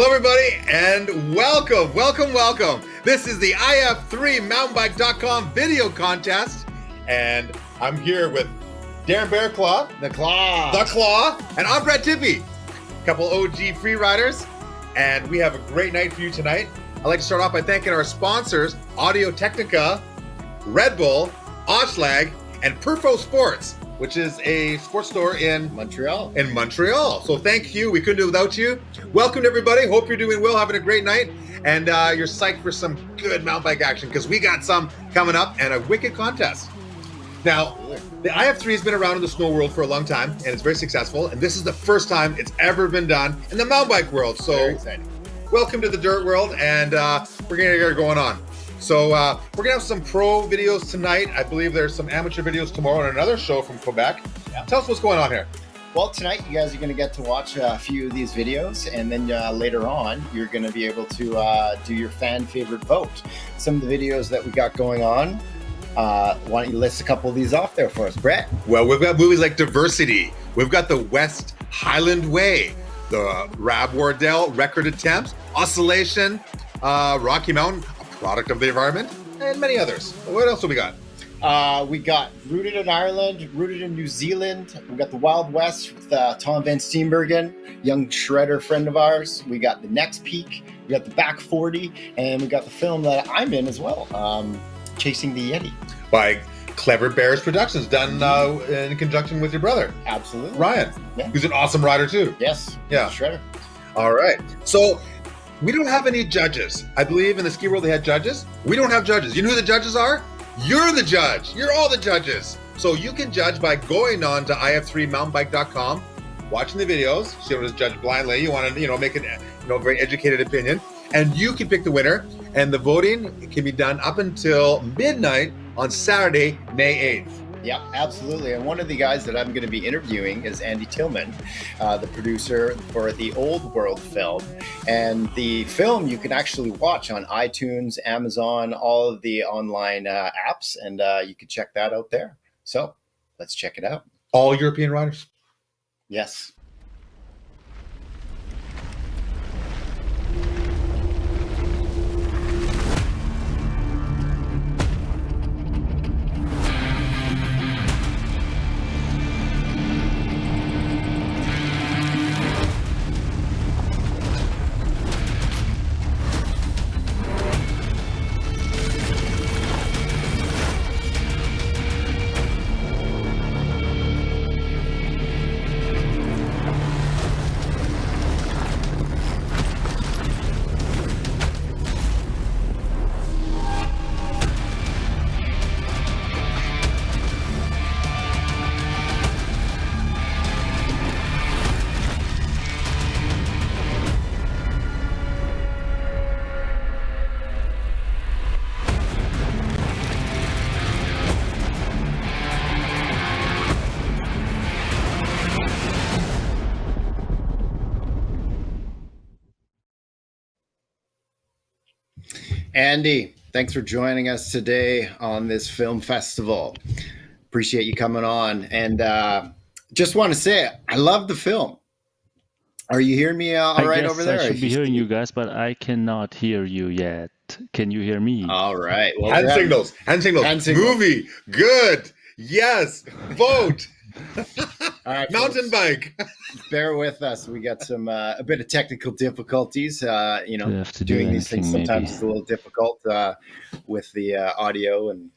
Hello, everybody, and welcome. This is the IF3 mountainbike.com video contest, and I'm here with Darren Berrecloth, The Claw, and I'm Brett Tippie, a couple OG free riders, and we have a great night for you tonight. I'd like to start off by thanking our sponsors, Audio-Technica, Red Bull, Oshlag, and PRFO Sports, which is a sports store in Montreal. So thank you. We couldn't do it without you. Welcome to everybody. Hope you're doing well, having a great night, and you're psyched for some good mountain bike action because we got some coming up and a wicked contest. Now, the IF3 has been around in the snow world for a long time, and it's very successful, and this is the first time it's ever been done in the mountain bike world. So Very exciting. Welcome to the dirt world, and we're going to get it going on. So we're going to have some pro videos tonight. I believe there's some amateur videos tomorrow on another show from Quebec. Yeah. Tell us what's going on here. Well, tonight you guys are going to get to watch a few of these videos, and then later on you're going to be able to do your fan favorite vote. Some of the videos that we got going on, why don't you list a couple of these off there for us, Brett? Well, we've got movies like Diversity. We've got the West Highland Way, the Rab Wardell Record Attempts, Oscillation, Rocky Mountain, a product of the environment, and many others. What else do we got? We got Rooted in Ireland, Rooted in New Zealand. We got the Wild West with Tom Van Steenbergen, young shredder friend of ours. We got the Next Peak. We got the Back 40, and we got the film that I'm in as well, Chasing the Yeti. By Clever Bears Productions, done in conjunction with your brother. Absolutely. Ryan, who's an awesome rider too. Yes. Yeah. Shredder. All right. So we don't have any judges. I believe in the ski world they had judges. We don't have judges. You know who the judges are? You're the judge. You're all the judges. So you can judge by going on to if3mountainbike.com, watching the videos. So you don't just judge blindly. You want to, make a very educated opinion, and you can pick the winner. And the voting can be done up until midnight on Saturday, May 8th. Yeah, absolutely. And one of the guys that I'm going to be interviewing is Andi Tillmann, the producer for the Old World film. And the film you can actually watch on iTunes, Amazon, all of the online apps, and you can check that out there. So let's check it out. All European riders? Yes. Andi, thanks for joining us today on this film festival. Appreciate you coming on. And just want to say, I love the film. Are you hearing me all right over there? I should be hearing you guys, but I cannot hear you yet. Can you hear me? All right. Well, hand signals. Movie. Good. Yes. Vote. All right, mountain bike. Bear with us. We got some a bit of technical difficulties. Doing these things sometimes is a little difficult with the audio and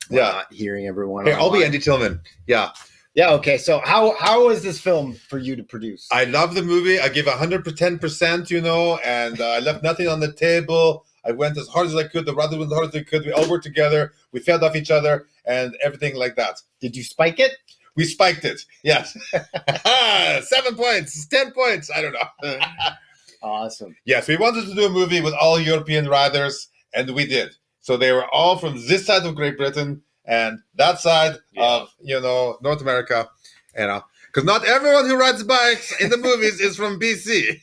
not hearing everyone. Hey, I'll be Andi Tillmann. Yeah. Yeah. Okay. So how was this film for you to produce? I love the movie. I give 110%, and I left nothing on the table. I went as hard as I could. The brother went as hard as they could. We all worked together. We fed off each other and everything like that. Did you spike it? We spiked it. Yes. 7 points, 10 points. I don't know. Awesome. Yes, we wanted to do a movie with all European riders, and we did. So they were all from this side of Great Britain and that side of, North America, because not everyone who rides bikes in the movies is from BC.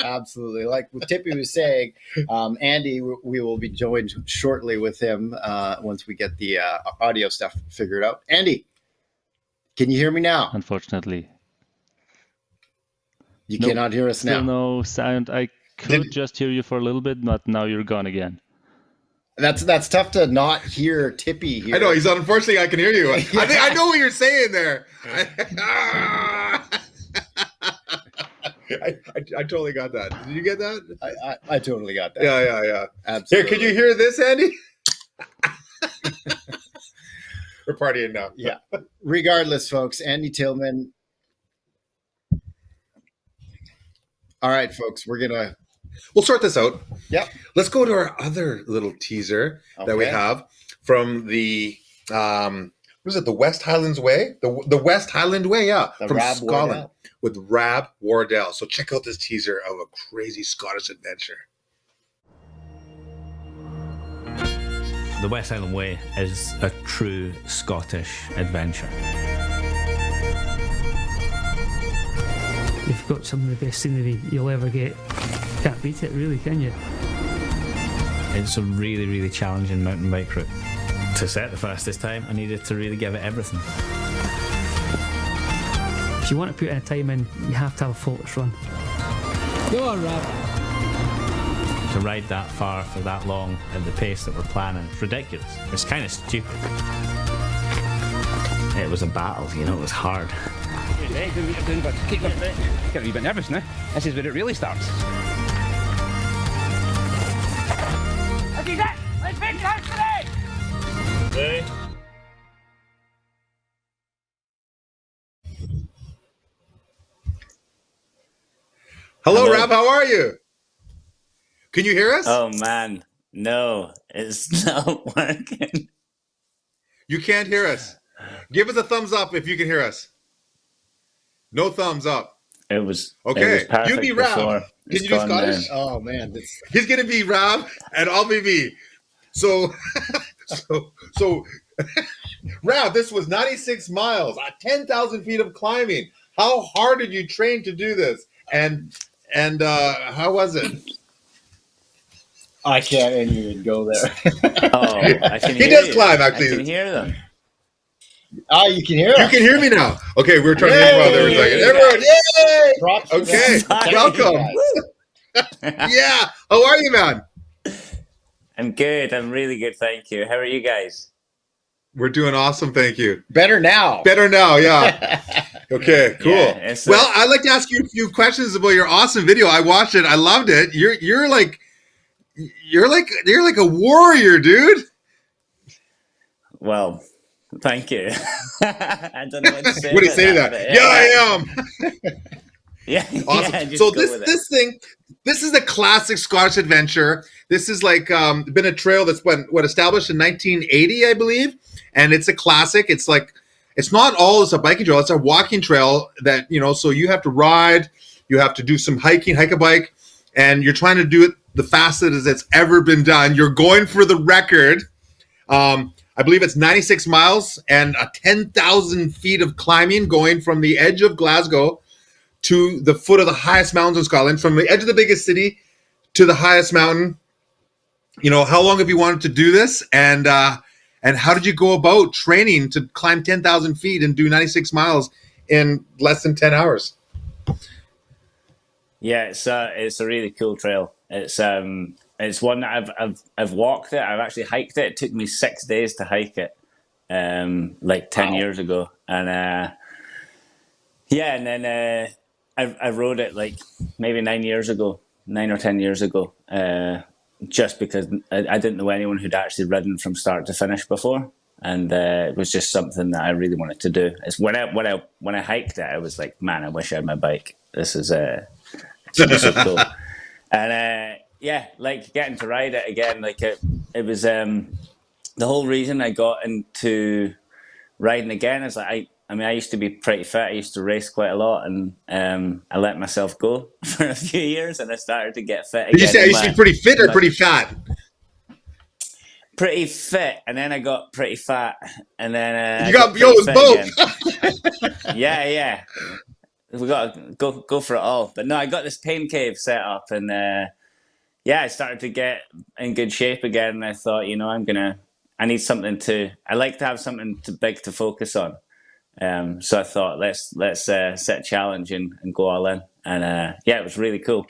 Absolutely. Like what Tippie was saying, Andi, we will be joined shortly with him once we get the audio stuff figured out. Andi, can you hear me now? Unfortunately. You Nope, cannot hear us still now. no sound. I could just hear you for a little bit, but now you're gone again. That's tough to not hear Tippie here. I know he's unfortunately I can hear you. I think I know what you're saying there. I totally got that. Did you get that? I totally got that. Yeah. Absolutely. Here, can you hear this, Andy? We're partying now. Yeah. Regardless, folks, Andi Tillmann. All right, folks, We'll sort this out. Yep. Let's go to our other little teaser that we have from the what is it? The West Highlands Way? The West Highland Way, yeah. From Rab Scotland Wardell. with Rab Wardell. So check out this teaser of a crazy Scottish adventure. The West Highland Way is a true Scottish adventure. You've got some of the best scenery you'll ever get. Can't beat it, really, can you? It's a really, really challenging mountain bike route. To set the fastest time, I needed to really give it everything. If you want to put in a time in, you have to have a faultless run. Go on, Rab. To ride that far for that long at the pace that we're planning, it's ridiculous. It's kind of stupid. It was a battle, you know, it was hard. Doing what you're doing, but keep it. Get a wee bit nervous now. This is where it really starts. This is it! Let's make it today! Hello, Rab, how are you? Can you hear us? Oh man, no, it's not working. You can't hear us. Give us a thumbs up if you can hear us. No thumbs up. It was Okay. It was perfect You be Rab. before. Can It's you do gone Scottish? down. Oh man, He's gonna be Rab and I'll be V. So Rab, this was 96 miles, 10,000 feet of climbing. How hard did you train to do this? And how was it? I can't even go there. Oh, I can He hear does you. climb, I actually. can hear them. Oh, you can hear You us. can hear me now. Okay, we were trying to hear you out there for a second. Yay! Everyone, yay! Props for Okay, that. welcome. Yeah, how are you, man? I'm good. I'm really good, thank you. How are you guys? We're doing awesome, thank you. Better now. Better now, yeah. Okay, cool. Yeah, Well, I'd like to ask you a few questions about your awesome video. I watched it. I loved it. You're like a warrior, dude. Well, thank you. I don't know what to say. What do you say to that? but Yeah, I am. Yeah, Awesome. yeah, just So go with it. this is a classic Scottish adventure. This is like been a trail that's been established in 1980, I believe, and it's a classic. It's like it's not all it's a biking trail. It's a walking trail that so you have to ride, you have to do some hiking, hike a bike, and you're trying to do it the fastest it's ever been done. You're going for the record. I believe it's 96 miles and 10,000 feet of climbing going from the edge of Glasgow to the foot of the highest mountains in Scotland, from the edge of the biggest city to the highest mountain. How long have you wanted to do this? And how did you go about training to climb 10,000 feet and do 96 miles in less than 10 hours? Yeah, it's a really cool trail. It's one that I've walked it. I've actually hiked it. It took me 6 days to hike it, like 10 years ago. And and then I rode it like maybe 9 or 10 years ago, just because I didn't know anyone who'd actually ridden from start to finish before, and it was just something that I really wanted to do. It's when I hiked it, I was like, man, I wish I had my bike. This is it's so cool. And like getting to ride it again, like it was the whole reason I got into riding again is like I used to be pretty fit. I used to race quite a lot, and I let myself go for a few years, and I started to get fit again. Did you say I used to be pretty fit or pretty fat? Pretty fit, and then I got pretty fat, and then it was both. Yeah. We got to go for it all. But no, I got this pain cave set up, and I started to get in good shape again. And I thought, I need something I like to have something big to focus on. So I thought, let's set a challenge and go all in. yeah, it was really cool.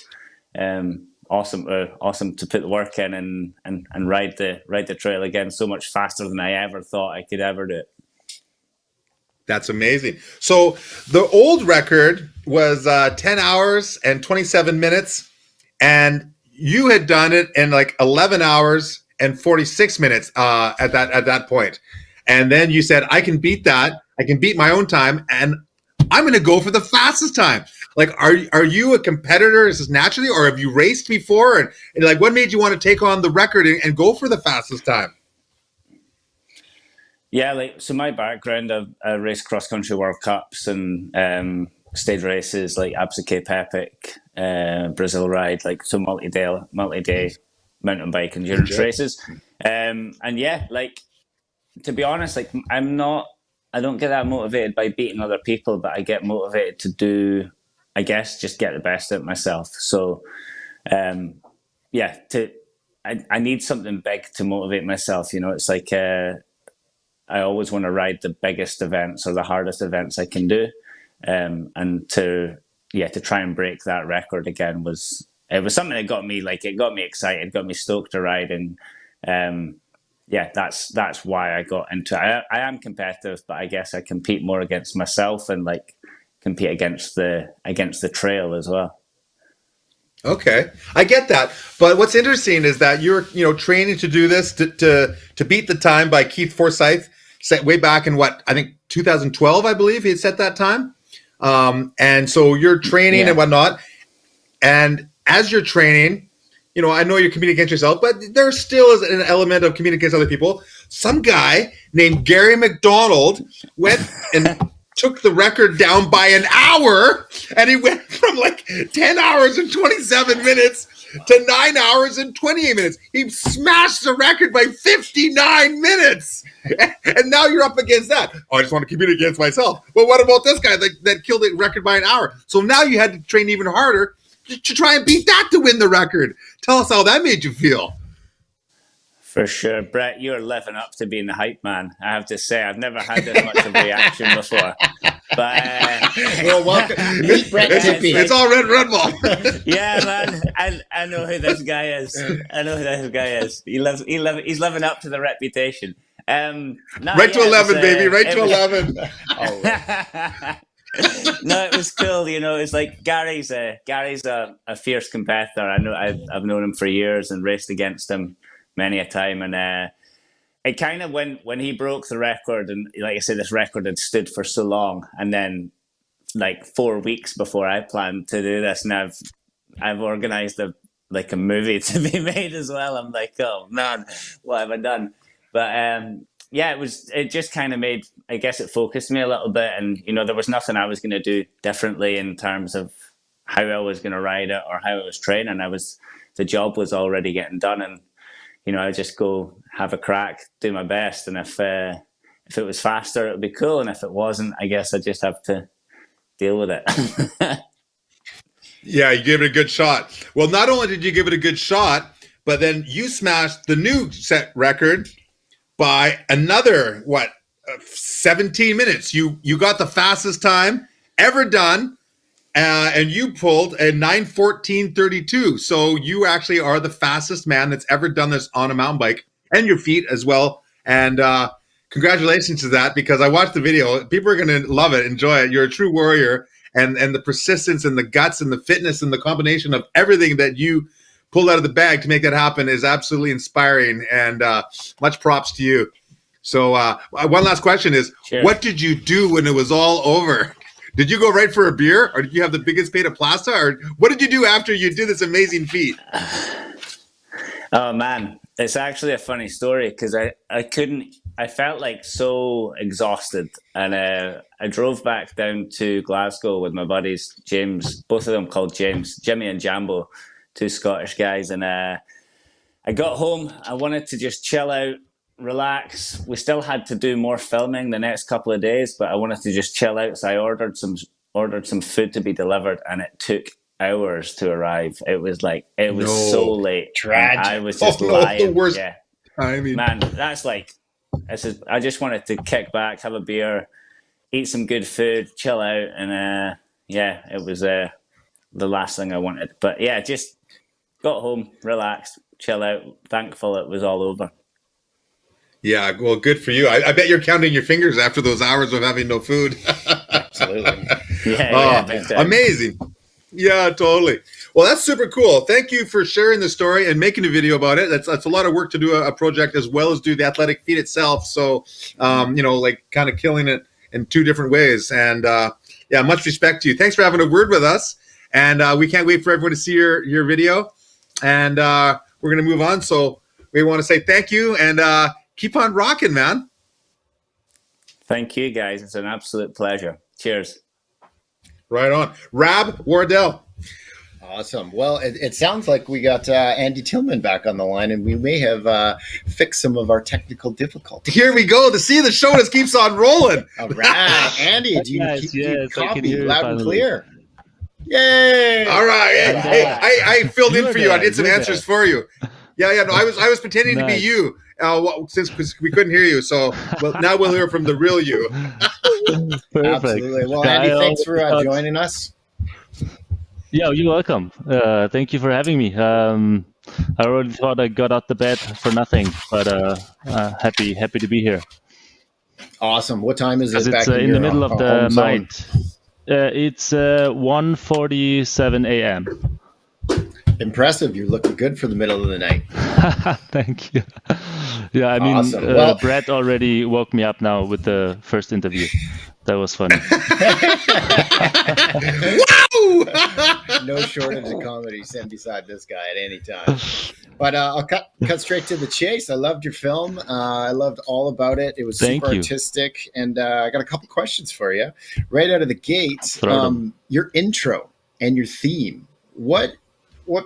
Awesome to put the work in and ride the trail again so much faster than I ever thought I could ever do it. That's amazing. So the old record was 10 hours and 27 minutes, and you had done it in like 11 hours and 46 minutes at that point. And then you said, I can beat that. I can beat my own time, and I'm going to go for the fastest time. Like, are you a competitor? Is this naturally, or have you raced before? And like, what made you want to take on the record and go for the fastest time? Yeah, like, so my background, I've raced cross-country World Cups and stage races like Absa Cape Epic, Brazil Ride, like so multi-day mountain bike endurance races. And yeah, like, to be honest, like I don't get that motivated by beating other people, but I get motivated to do, I guess, just get the best out of myself. So, yeah, I need something big to motivate myself. You know, it's like, I always want to ride the biggest events or the hardest events I can do. And to try and break that record again was something that got me excited, got me stoked to ride. And, yeah, that's why I got into it. I am competitive, but I guess I compete more against myself and like compete against the trail as well. Okay, I get that. But what's interesting is that you're, training to do this to beat the time by Keith Forsyth, set way back in I think 2012, I believe he had set that time. And so you're training and whatnot. And as you're training, I know you're competing against yourself, but there still is an element of competing against other people. Some guy named Gary McDonald went and took the record down by an hour, and he went from like 10 hours and 27 minutes to 9 hours and 28 minutes. He smashed the record by 59 minutes. And now you're up against that. Oh, I just want to compete against myself. Well, what about this guy that killed the record by an hour? So now you had to train even harder to try and beat that to win the record. Tell us how that made you feel. For sure. Brett, you're living up to being the hype man. I have to say, I've never had this much of a reaction before. But well, welcome. Meet Brett Tippie. It's all Red Bull. Yeah, man. I know who this guy is. He's living up to the reputation. Right to 11, baby. Right to 11. No, it was cool. It's like Gary's a fierce competitor. I know I've known him for years and raced against him many a time. And it kind of when he broke the record, and like I said, this record had stood for so long, and then like 4 weeks before I planned to do this, and I've organized a movie to be made as well. I'm like, oh man, what have I done? But yeah, it just kind of made, I guess it focused me a little bit, and there was nothing I was going to do differently in terms of how I was going to ride it or how I was training. The job was already getting done, and I just go have a crack, do my best, and if it was faster, it would be cool, and if it wasn't, I guess I just have to deal with it. Yeah, you gave it a good shot. Well, not only did you give it a good shot, but then you smashed the new set record by another 17 minutes. You got the fastest time ever done, and you pulled a 9:14:32. So you actually are the fastest man that's ever done this on a mountain bike, and your feet as well. And congratulations to that, because I watched the video. People are going to love it, enjoy it. You're a true warrior, and the persistence and the guts and the fitness and the combination of everything that you pulled out of the bag to make that happen is absolutely inspiring, and much props to you. So one last question is, Cheers. What did you do when it was all over? Did you go right for a beer, or did you have the biggest pay to plasta, or what did you do after you did this amazing feat? Oh man, it's actually a funny story, because I felt like so exhausted, and I drove back down to Glasgow with my buddies, James, both of them called James, Jimmy and Jambo, two Scottish guys, and I got home. I wanted to just chill out, relax. We still had to do more filming the next couple of days, but I wanted to just chill out, so I ordered some food to be delivered, and it took hours to arrive. It was so late. Tragic. I was just lying. The worst. Yeah. I mean, Man, I just wanted to kick back, have a beer, eat some good food, chill out, and yeah, it was the last thing I wanted. But yeah, just got home, relaxed, chill out, thankful it was all over. Yeah, well, good for you. I bet you're counting your fingers after those hours of having no food. Absolutely. Yeah, amazing. Yeah, totally. Well, that's super cool. Thank you for sharing the story and making a video about it. That's a lot of work to do a project as well as do the athletic feat itself. So, like kind of killing it in two different ways. And yeah, much respect to you. Thanks for having a word with us. And we can't wait for everyone to see your video. And we're going to move on. So we want to say thank you and keep on rocking, man. Thank you, guys. It's an absolute pleasure. Cheers. Right on. Rab Wardell. Awesome. Well, it sounds like we got Andi Tillmann back on the line, and we may have fixed some of our technical difficulties. Here we go. To see the show just keeps on rolling. All right. Andy, do you Yes, keep you yes, I can copy hear you loud and finally. clear? Yay! All right. Hey, I filled in You're for you. I there, did some you're answers there. for you. Yeah. No, I was pretending to be Nice. you since we couldn't hear you. So now we'll hear from the real you. Perfect. Absolutely. Well, Yeah, Andy, I thanks for always thought- joining us. Yeah, you're welcome. Thank you for having me. I already thought I got out the bed for nothing, but happy to be here. Awesome. What time is Because it it's back in the middle of the home zone? night. It's 1:47 a.m. Impressive. You're looking good for the middle of the night. Thank you. Yeah, I mean, Awesome. Well- Brett already woke me up now with the first interview. That was funny. No shortage of comedy sitting beside this guy at any time. But I'll cut straight to the chase. I loved your film. I loved all about it. It was Thank super you. artistic. And I got a couple questions for you. Right out of the gate, Throw them. your intro and your theme. What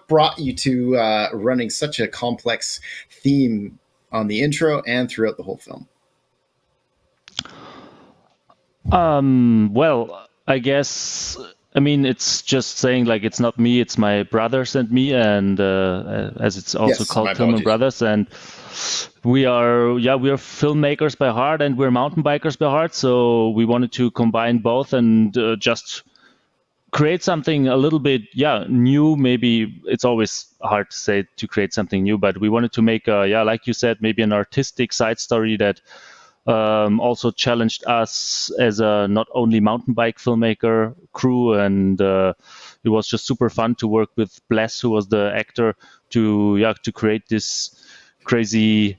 brought you to running such a complex theme on the intro and throughout the whole film? Well, I guess, I mean, it's just saying like it's not me, it's my brothers and me, and as it's also Yes, called my Tillmann apologies. Brothers, and we are filmmakers by heart and we're mountain bikers by heart, so we wanted to combine both and just create something a little bit new. Maybe it's always hard to say to create something new, but we wanted to make like you said, maybe an artistic side story that also challenged us as a not only mountain bike filmmaker crew, and it was just super fun to work with Bless, who was the actor, to create this crazy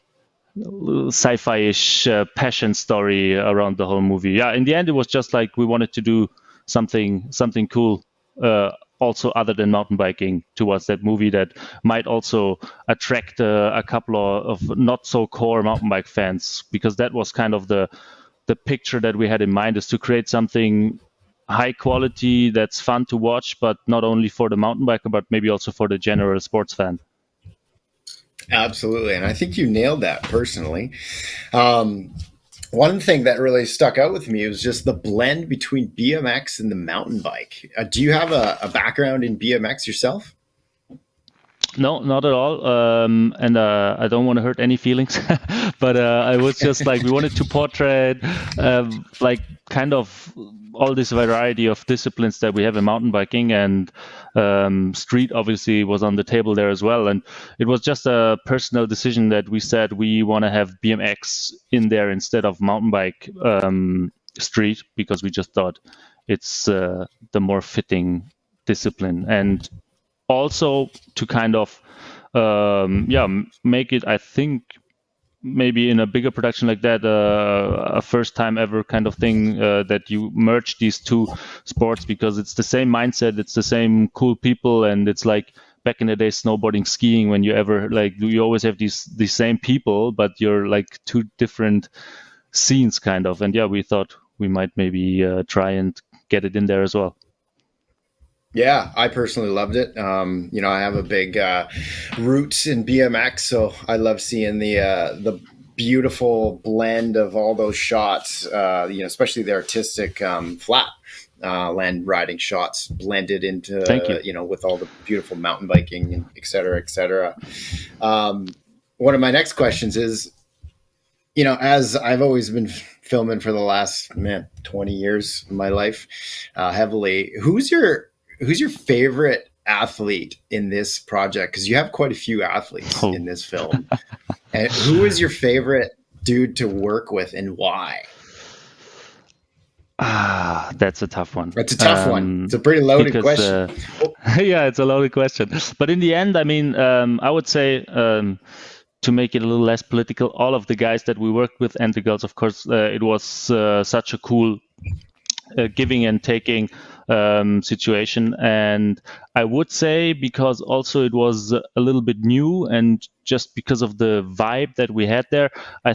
sci-fi-ish passion story around the whole movie. Yeah, in the end, it was just like we wanted to do something cool, also other than mountain biking, towards that movie that might also attract a couple of not so core mountain bike fans, because that was kind of the picture that we had in mind, is to create something high quality that's fun to watch, but not only for the mountain biker, but maybe also for the general sports fan. Absolutely. And I think you nailed that personally. One thing that really stuck out with me was just the blend between BMX and the mountain bike. Do you have a background in BMX yourself? No, not at all. And I don't want to hurt any feelings, but I was just like, we wanted to portray like kind of all this variety of disciplines that we have in mountain biking, and street obviously was on the table there as well. And it was just a personal decision that we said we want to have BMX in there instead of mountain bike street, because we just thought it's the more fitting discipline. And also to kind of make it, I think, maybe in a bigger production like that, a first time ever kind of thing, that you merge these two sports, because it's the same mindset, it's the same cool people, and it's like back in the day snowboarding, skiing, when you always have these same people, but you're like two different scenes kind of. And we thought we might maybe try and get it in there as well. Yeah, I personally loved it. I have a big roots in BMX, so I love seeing the beautiful blend of all those shots. Especially the artistic flat land riding shots blended into with all the beautiful mountain biking and et cetera, et cetera. One of my next questions is, as I've always been filming for the last 20 years of my life, heavily, who's your who's your favorite athlete in this project? Because you have quite a few athletes in this film. And who is your favorite dude to work with and why? That's a tough one. That's a tough one. It's a pretty loaded question. Yeah, it's a loaded question. But in the end, I mean, I would say, to make it a little less political, all of the guys that we worked with and the girls, of course, it was such a cool giving and taking situation. And I would say, because also it was a little bit new, and just because of the vibe that we had there, I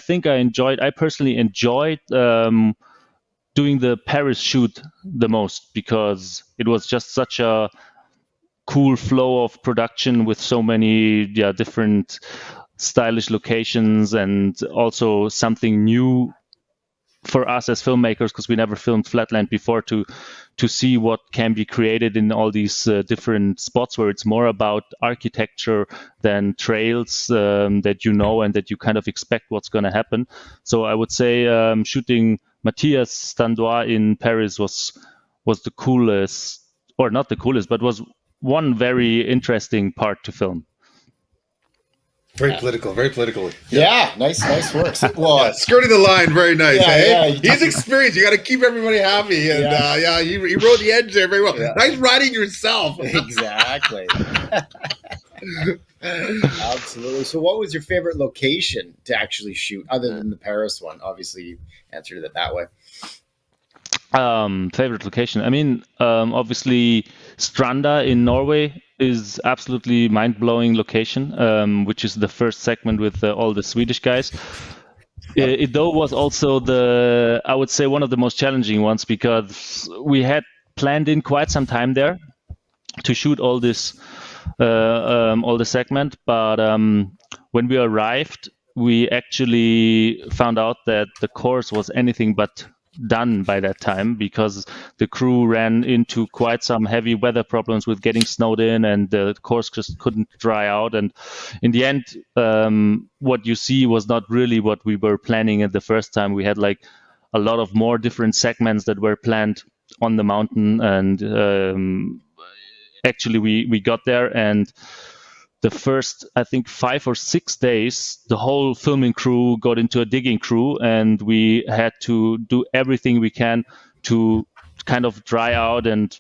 personally enjoyed doing the Paris shoot the most, because it was just such a cool flow of production with so many different stylish locations, and also something new for us as filmmakers, because we never filmed Flatland before, to see what can be created in all these different spots where it's more about architecture than trails that you know and that you kind of expect what's going to happen. So I would say shooting Matthias Standois in Paris was the coolest, or not the coolest, but was one very interesting part to film. Very political, very political. Yeah, nice work. Well, skirting the line, very nice. Yeah, He's experienced. You got to keep everybody happy, and he rode the edge there very well. Yeah. Nice riding yourself. Exactly. Absolutely. So, what was your favorite location to actually shoot, other than the Paris one? Obviously, you answered it that way. Favorite location. I mean, obviously, Stranda in Norway is absolutely mind-blowing location, which is the first segment with all the Swedish guys. It though was also I would say, one of the most challenging ones, because we had planned in quite some time there to shoot all this, all the segment. But when we arrived, we actually found out that the course was anything but done by that time, because the crew ran into quite some heavy weather problems with getting snowed in, and the course just couldn't dry out. And in the end, what you see was not really what we were planning at the first time. We had like a lot of more different segments that were planned on the mountain, and actually we got there, and the first, I think, 5 or 6 days, the whole filming crew got into a digging crew, and we had to do everything we can to kind of dry out and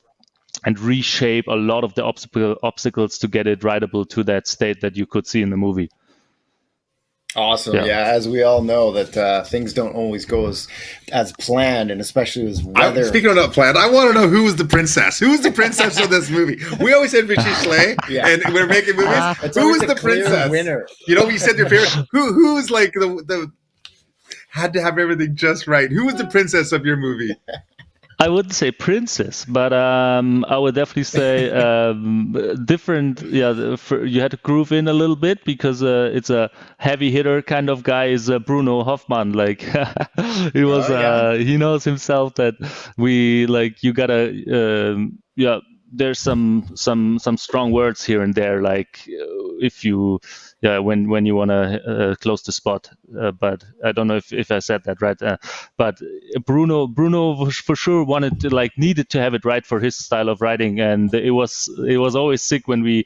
reshape a lot of the obstacles to get it rideable to that state that you could see in the movie. Awesome. Yeah, as we all know, that things don't always go as planned, and especially as weather. Speaking of not planned, I want to know who was the princess. Who was the princess of this movie? We always said Richie Schley, and we're making movies. Who was the princess? Winner. You know, you said your favorite. Who was like the had to have everything just right? Who was the princess of your movie? I wouldn't say princess, but I would definitely say different. Yeah, you had to groove in a little bit, because it's a heavy hitter kind of guy. Is Bruno Hoffman. Like he was. He knows himself that we like. You gotta. There's some strong words here and there. Like if you. Yeah, when you want to close the spot, but I don't know if I said that right. But Bruno for sure needed to have it right for his style of riding, and it was always sick when we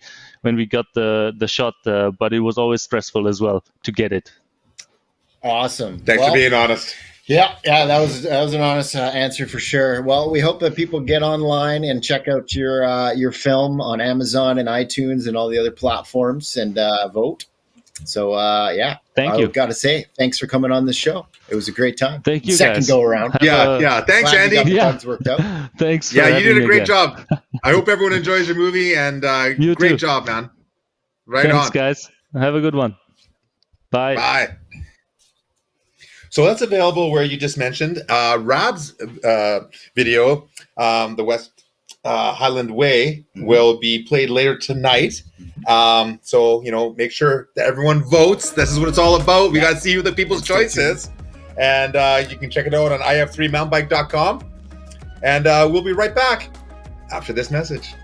got the shot, but it was always stressful as well to get it. Awesome. Thanks for being honest. Yeah, that was an honest answer for sure. Well, we hope that people get online and check out your film on Amazon and iTunes and all the other platforms, and vote. So thank you. I've got to say, thanks for coming on the show. It was a great time. Thank you. Second go around. Yeah. Thanks, Glad Andy. the bugs worked out. Thanks. Yeah, you did a great job. I hope everyone enjoys your movie, and great job, man. Thanks, guys. Have a good one. Bye. Bye. So that's available where you just mentioned. Rab's video, The West Highland Way, will be played later tonight. So, make sure that everyone votes. This is what it's all about. We got to see who the people's choice is. And you can check it out on if3mountainbike.com. And we'll be right back after this message.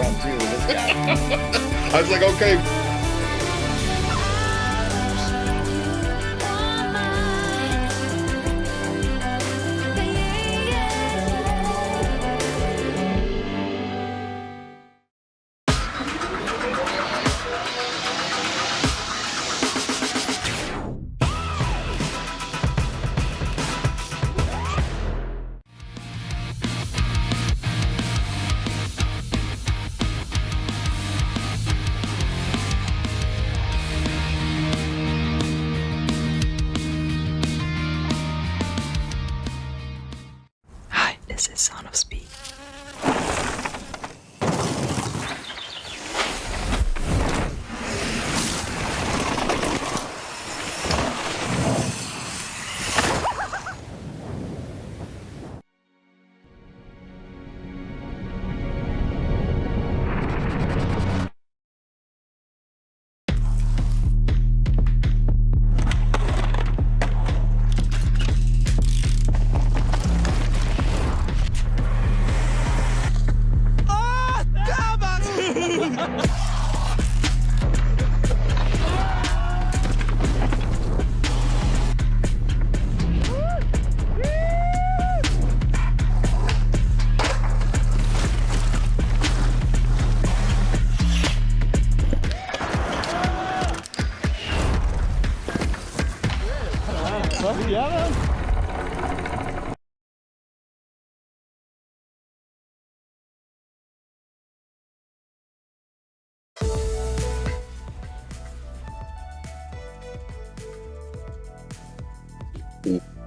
on too with this guy. I was like, okay. This is Son of Speed.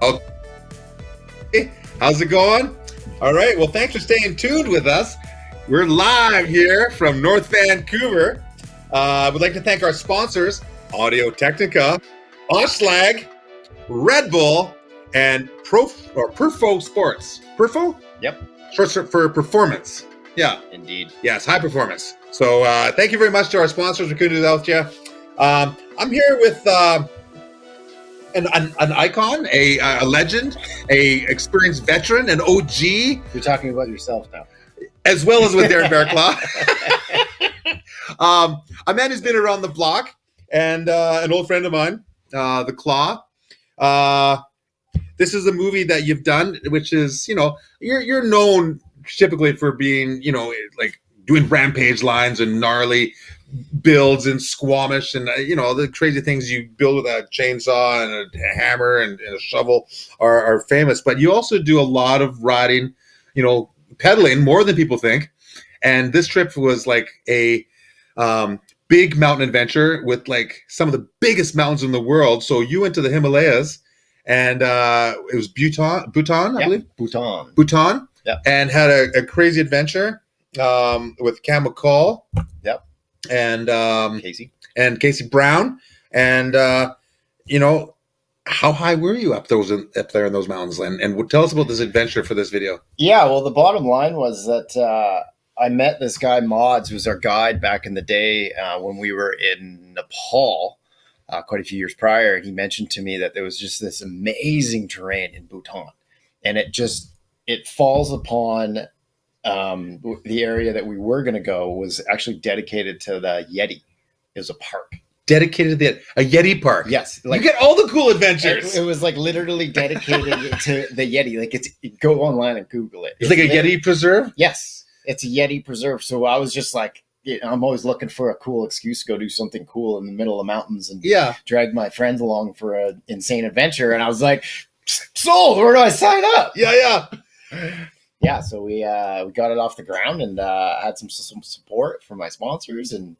Okay, how's it going? All right, well, thanks for staying tuned with us. We're live here from North Vancouver. We'd like to thank our sponsors, Audio-Technica, Oshlag, Red Bull, and PRFO Sports. PRFO? Yep. Short for performance. Yeah. Indeed. Yes, high performance. So thank you very much to our sponsors. We couldn't do that without you. I'm here with an icon, a legend, a experienced veteran, an OG. You're talking about yourself now. As well as with Darren Berrecloth. A man who's been around the block, and an old friend of mine, The Claw. This is a movie that you've done, which is, you're known typically for being, like doing rampage lines and gnarly builds and squamish and, the crazy things you build with a chainsaw and a hammer and a shovel are famous. But you also do a lot of riding, pedaling more than people think. And this trip was like a big mountain adventure with like some of the biggest mountains in the world. So you went to the Himalayas, and it was Bhutan, I believe. Bhutan. Yeah. And had a crazy adventure with Cam McCall. Yep. And Casey Brown. And how high were you up there in those mountains, and tell us about this adventure for this video. Yeah, well, the bottom line was that I met this guy Mods, who was our guide back in the day when we were in Nepal quite a few years prior. And he mentioned to me that there was just this amazing terrain in Bhutan, and it falls upon the area that we were going to go was actually dedicated to the Yeti. It was a park. Dedicated to a Yeti park. Yes. You get all the cool adventures. It was like literally dedicated to the Yeti. Like go online and Google it. It's like a Yeti preserve? Yes. It's a Yeti preserve. So I was just like, I'm always looking for a cool excuse to go do something cool in the middle of the mountains and drag my friends along for an insane adventure. And I was like, sold. Where do I sign up? Yeah. So we got it off the ground and had some support from my sponsors, and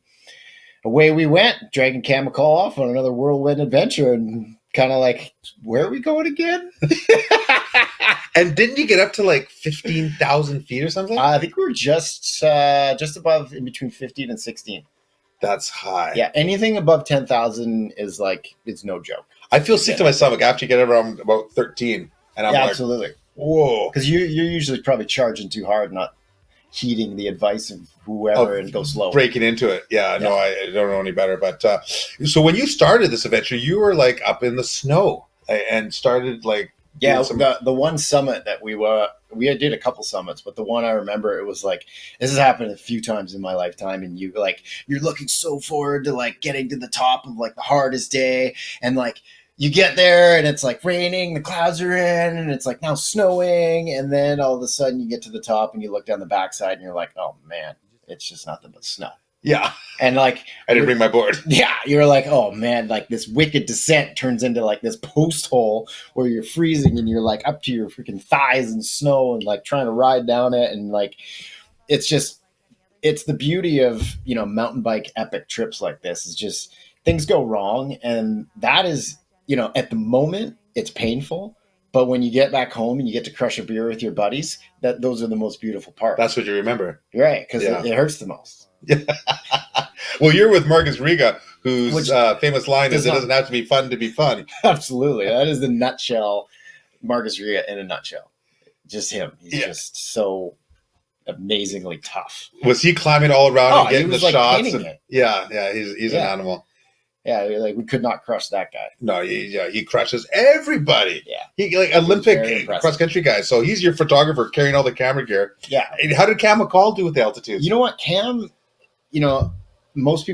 away we went, dragging Cam McCall off on another whirlwind adventure, and kind of like, where are we going again? And didn't you get up to like 15,000 feet or something? I think we were just above, in between 15 and 16. That's high. Yeah, anything above 10,000 is like, it's no joke. I feel sick to my stomach after you get around about 13. And I'm like, absolutely. Whoa. Because you're usually probably charging too hard, not heeding the advice of whoever and go slow. Breaking into it. Yeah, no, I don't know any better. But so when you started this adventure, you were like up in the snow and started like Yeah, doing some- the one summit that we did a couple summits, but the one I remember, it was like, this has happened a few times in my lifetime, and you're looking so forward to like getting to the top of like the hardest day, and like you get there and it's like raining, the clouds are in, and it's like now snowing, and then all of a sudden you get to the top and you look down the backside and you're like, oh man, it's just nothing but snow. Yeah. And like, I didn't bring my board. yeah, you're like, oh man, like this wicked descent turns into like this post hole where you're freezing and you're like up to your freaking thighs in snow and like trying to ride down it. And like, it's the beauty of, mountain bike epic trips like this is just things go wrong. And that is, at the moment it's painful, but when you get back home and you get to crush a beer with your buddies, those are the most beautiful parts. That's what you remember. Right. Cause it hurts the most. Well, you're with Marcus Riga, whose famous line is, "It doesn't have to be fun to be fun." Absolutely. That is the nutshell, Marcus Riga in a nutshell. Just him. He's just so amazingly tough. Was he climbing all around and getting he was the like shots? pinning it. Yeah, he's an animal. Yeah, like we could not crush that guy. No, he crushes everybody. Yeah. He like Olympic cross country guy. So he's your photographer carrying all the camera gear. Yeah. How did Cam McCall do with the altitude? You know what, Cam, most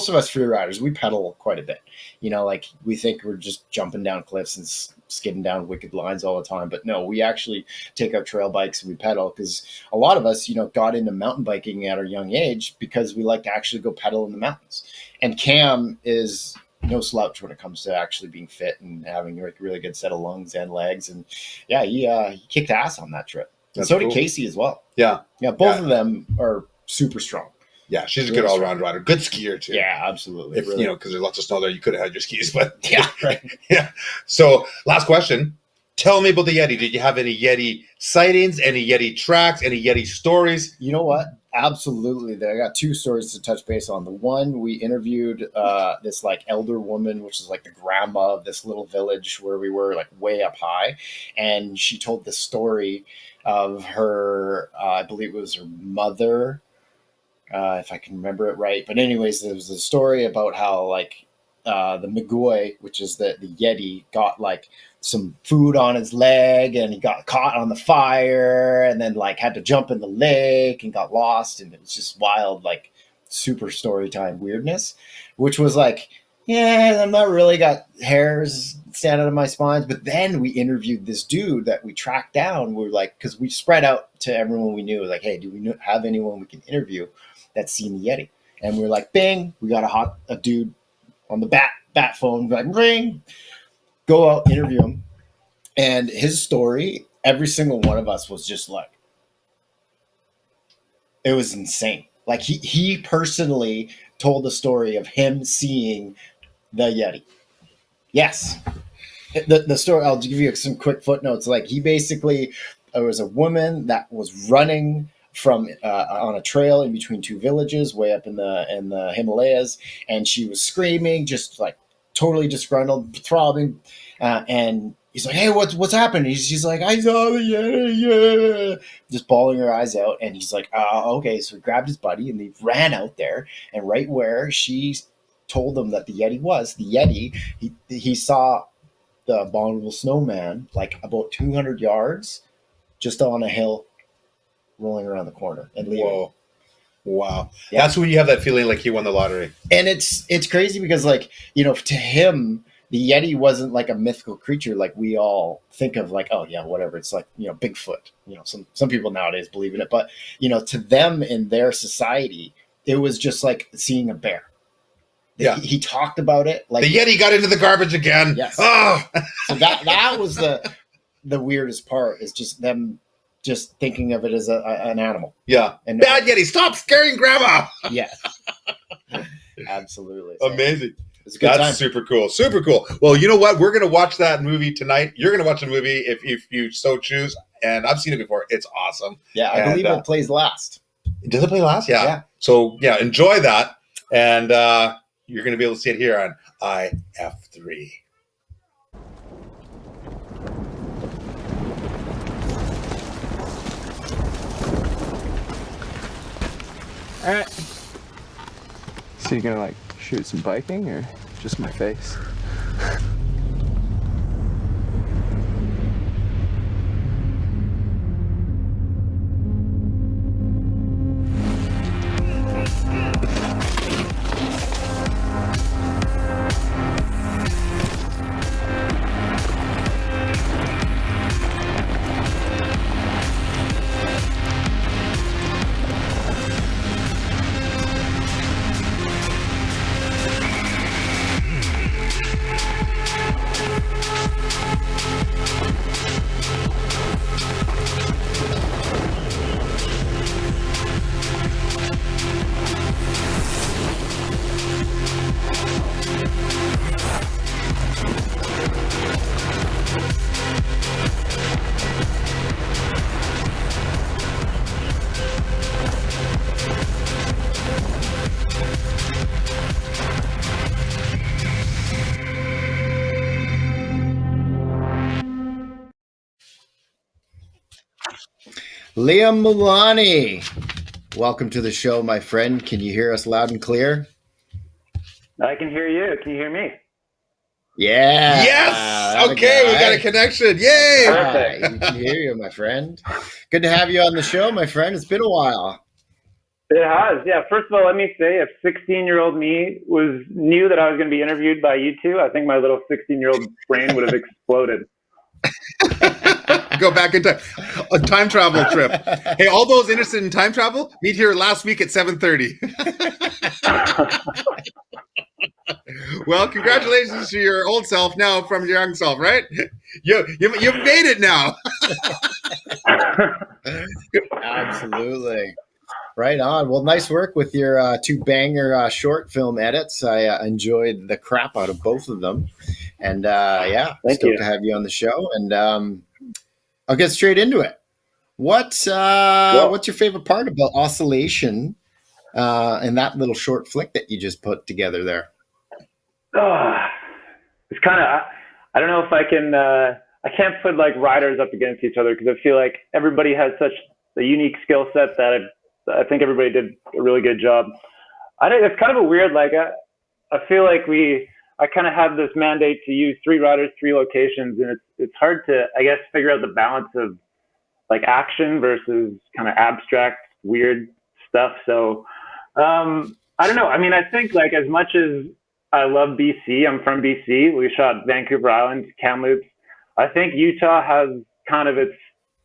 of us free riders, we pedal quite a bit. Like we think we're just jumping down cliffs and skidding down wicked lines all the time. But no, we actually take our trail bikes and we pedal, because a lot of us, got into mountain biking at our young age because we like to actually go pedal in the mountains. And Cam is no slouch when it comes to actually being fit and having a really good set of lungs and legs. And yeah, he kicked ass on that trip. And so did Casey as well. Yeah. Yeah, both of them are super strong. Yeah, she's a good all-around rider. Good skier, too. Yeah, absolutely. If, because there's lots of snow there, you could have had your skis. But yeah, right. Yeah. So, last question. Tell me about the Yeti. Did you have any Yeti sightings, any Yeti tracks, any Yeti stories? You know what? Absolutely. I got two stories to touch base on. The one, we interviewed this like elder woman, which is like the grandma of this little village where we were like way up high. And she told the story of her, I believe it was her mother, if I can remember it right. But anyways, there was a story about how like the Migoi, which is the Yeti, got like some food on his leg and he got caught on the fire and then like had to jump in the lake and got lost. And it was just wild, like super story time weirdness, which was like, yeah, I'm not really got hairs standing on my spines. But then we interviewed this dude that we tracked down. We're like, because we spread out to everyone we knew, like, hey, do we have anyone we can interview that's seen the Yeti? And we're like, bing, we got a dude on the bat phone, like, ring, go out, interview him. And his story, every single one of us was just like, it was insane. Like he personally told the story of him seeing the Yeti. Yes. The story, I'll give you some quick footnotes. Like he basically, there was a woman that was running from on a trail in between two villages way up in the Himalayas, and she was screaming, just like totally disgruntled, throbbing, and he's like, hey, what's happening? She's like, I saw the Yeti, yeah, just bawling her eyes out. And he's like, okay. So he grabbed his buddy and they ran out there, and right where she told them that the Yeti, he saw the abominable snowman like about 200 yards just on a hill rolling around the corner and leaving. Whoa. Wow. Yeah. That's when you have that feeling like he won the lottery. And it's crazy because, like, to him, the Yeti wasn't like a mythical creature like we all think of, like, oh yeah, whatever. It's like, Bigfoot. Some people nowadays believe in it, but to them in their society, it was just like seeing a bear. Yeah. He talked about it like the Yeti got into the garbage again. Yes. Oh. So that was the weirdest part, is just them just thinking of it as an animal. Yeah. And bad Yeti, stop scaring grandma. Yeah. Absolutely. So amazing. It's a good That's time. super cool. Super cool. Well, you know what? We're going to watch that movie tonight. You're going to watch the movie if you so choose. And I've seen it before. It's awesome. Yeah, I believe it plays last. Does it play last? Yeah. Yeah. So, yeah, enjoy that. And you're going to be able to see it here on IF3. All right. So you're gonna shoot some biking or just my face? Liam Mullany, welcome to the show, my friend. Can you hear us loud and clear? I can hear you. Can you hear me? Yeah. Yes. Okay, we got a connection. Yay. Perfect. We can hear you, my friend. Good to have you on the show, my friend. It's been a while. It has. Yeah. First of all, let me say, if 16-year-old me knew that I was going to be interviewed by you two, I think my little 16-year-old brain would have exploded. Go back in time. A time travel trip. Hey, all those interested in time travel, meet here last week at 7:30. Well, congratulations to your old self now from your young self, right? You made it now. Absolutely. Right on. Well, nice work with your two banger short film edits. I enjoyed the crap out of both of them. And stoked to have you on the show. And I'll get straight into it. What's your favorite part about Oscillation and that little short flick that you just put together there? It's kind of, I don't know if I can, I can't put like riders up against each other because I feel like everybody has such a unique skill set that I think everybody did a really good job. I think it's kind of a weird, like, I feel like I kind of have this mandate to use 3 riders, 3 locations, and it's hard to, I guess, figure out the balance of like action versus kind of abstract, weird stuff. So, I don't know. I mean, I think like as much as I love BC, I'm from BC. We shot Vancouver Island, Kamloops. I think Utah has kind of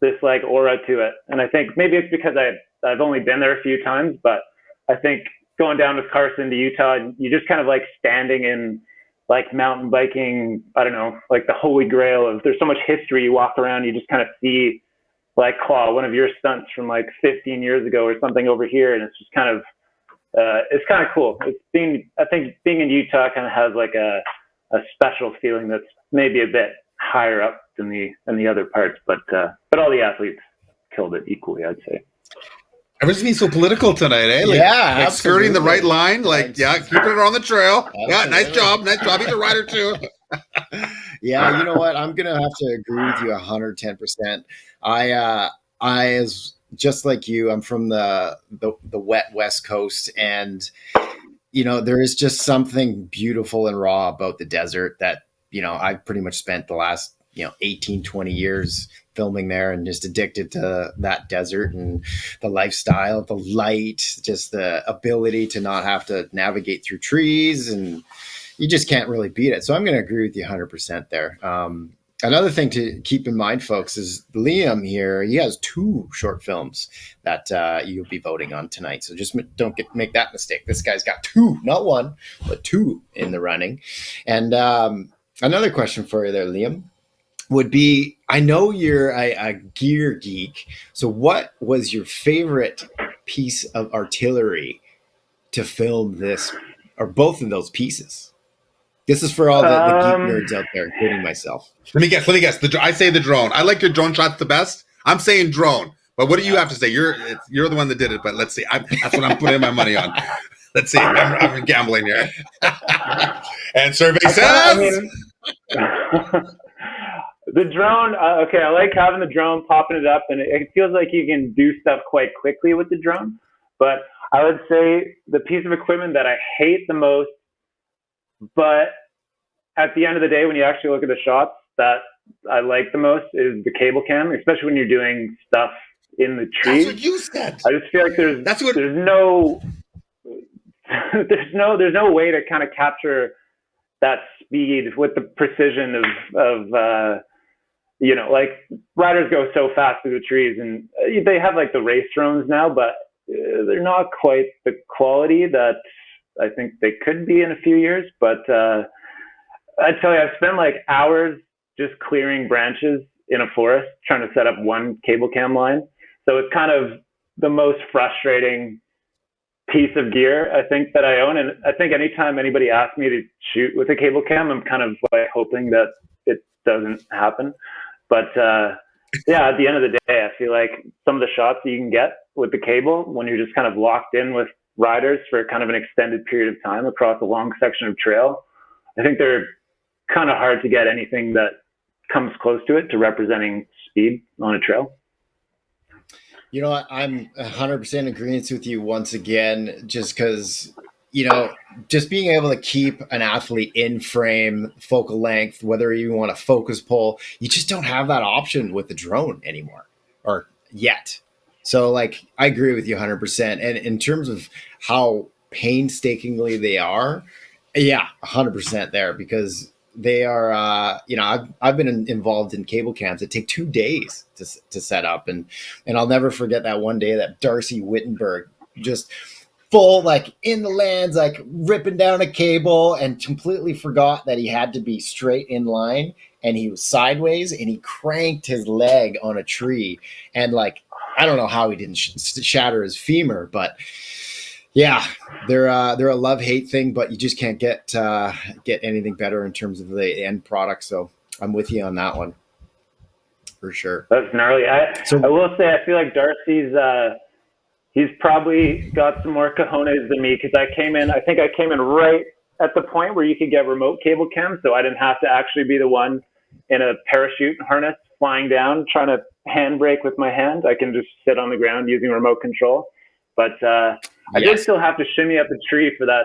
this like aura to it. And I think maybe it's because I've only been there a few times, but I think going down with Carson to Utah, you just kind of like standing in like mountain biking, I don't know, like the holy grail of, there's so much history. You walk around, you just kind of see like one of your stunts from like 15 years ago or something over here. And it's just kind of, it's kind of cool. I think being in Utah kind of has like a special feeling that's maybe a bit higher up than the other parts, but all the athletes killed it equally, I'd say. Everyone's being so political tonight, eh? Like, yeah, like skirting the right line. Like, keeping it on the trail. Absolutely. Yeah, nice job. He's a rider too. Yeah, you know what? I'm gonna have to agree with you 110%. I as just like you, I'm from the wet West Coast, and you know, there is just something beautiful and raw about the desert that, you know, I've pretty much spent the last 18, 20 years filming there and just addicted to that desert and the lifestyle, the light, just the ability to not have to navigate through trees, and you just can't really beat it. So I'm going to agree with you 100% there. Another thing to keep in mind, folks, is Liam here. He has 2 short films that you'll be voting on tonight. So just don't make that mistake. This guy's got 2, not 1, but 2 in the running. And another question for you there, Liam, would be, I know you're a gear geek. So what was your favorite piece of artillery to film this, or both of those pieces? This is for all the geek nerds out there, including myself. Let me guess. I say the drone. I like your drone shots the best. I'm saying drone. But what do you have to say? You're the one that did it. But let's see. That's what I'm putting my money on. Let's see. I'm gambling here. And survey says. The drone. Okay, I like having the drone, popping it up, and it feels like you can do stuff quite quickly with the drone. But I would say the piece of equipment that I hate the most, but at the end of the day, when you actually look at the shots, that I like the most is the cable cam, especially when you're doing stuff in the trees. That's what you said. I just feel like there's no way to kind of capture that speed with the precision of like riders go so fast through the trees, and they have like the race drones now, but they're not quite the quality that I think they could be in a few years. But I tell you, I've spent like hours just clearing branches in a forest trying to set up one cable cam line. So it's kind of the most frustrating piece of gear I think that I own. And I think anytime anybody asks me to shoot with a cable cam, I'm kind of like hoping that it doesn't happen. But at the end of the day, I feel like some of the shots that you can get with the cable when you're just kind of locked in with riders for kind of an extended period of time across a long section of trail, I think they're kind of hard to get anything that comes close to it, to representing speed on a trail. You know what? I'm 100% in agreement with you once again, just because, you know, just being able to keep an athlete in frame, focal length, whether you want a focus pull, you just don't have that option with the drone anymore, or yet. So, like, I agree with you 100%. And in terms of how painstakingly they are, yeah, 100% there, because they are, you know, I've been involved in cable cams that take 2 days to set up. And I'll never forget that one day that Darcy Wittenberg just full, like, in the lands, like ripping down a cable, and completely forgot that he had to be straight in line, and he was sideways, and he cranked his leg on a tree, and, like, I don't know how he didn't shatter his femur, but yeah, they're a love-hate thing, but you just can't get anything better in terms of the end product. So I'm with you on that one for sure. That's gnarly. I will say, I feel like Darcy's he's probably got some more cojones than me, because I think I came in right at the point where you could get remote cable cams, so I didn't have to actually be the one in a parachute harness flying down trying to handbrake with my hand. I can just sit on the ground using remote control. But I did still have to shimmy up a tree for that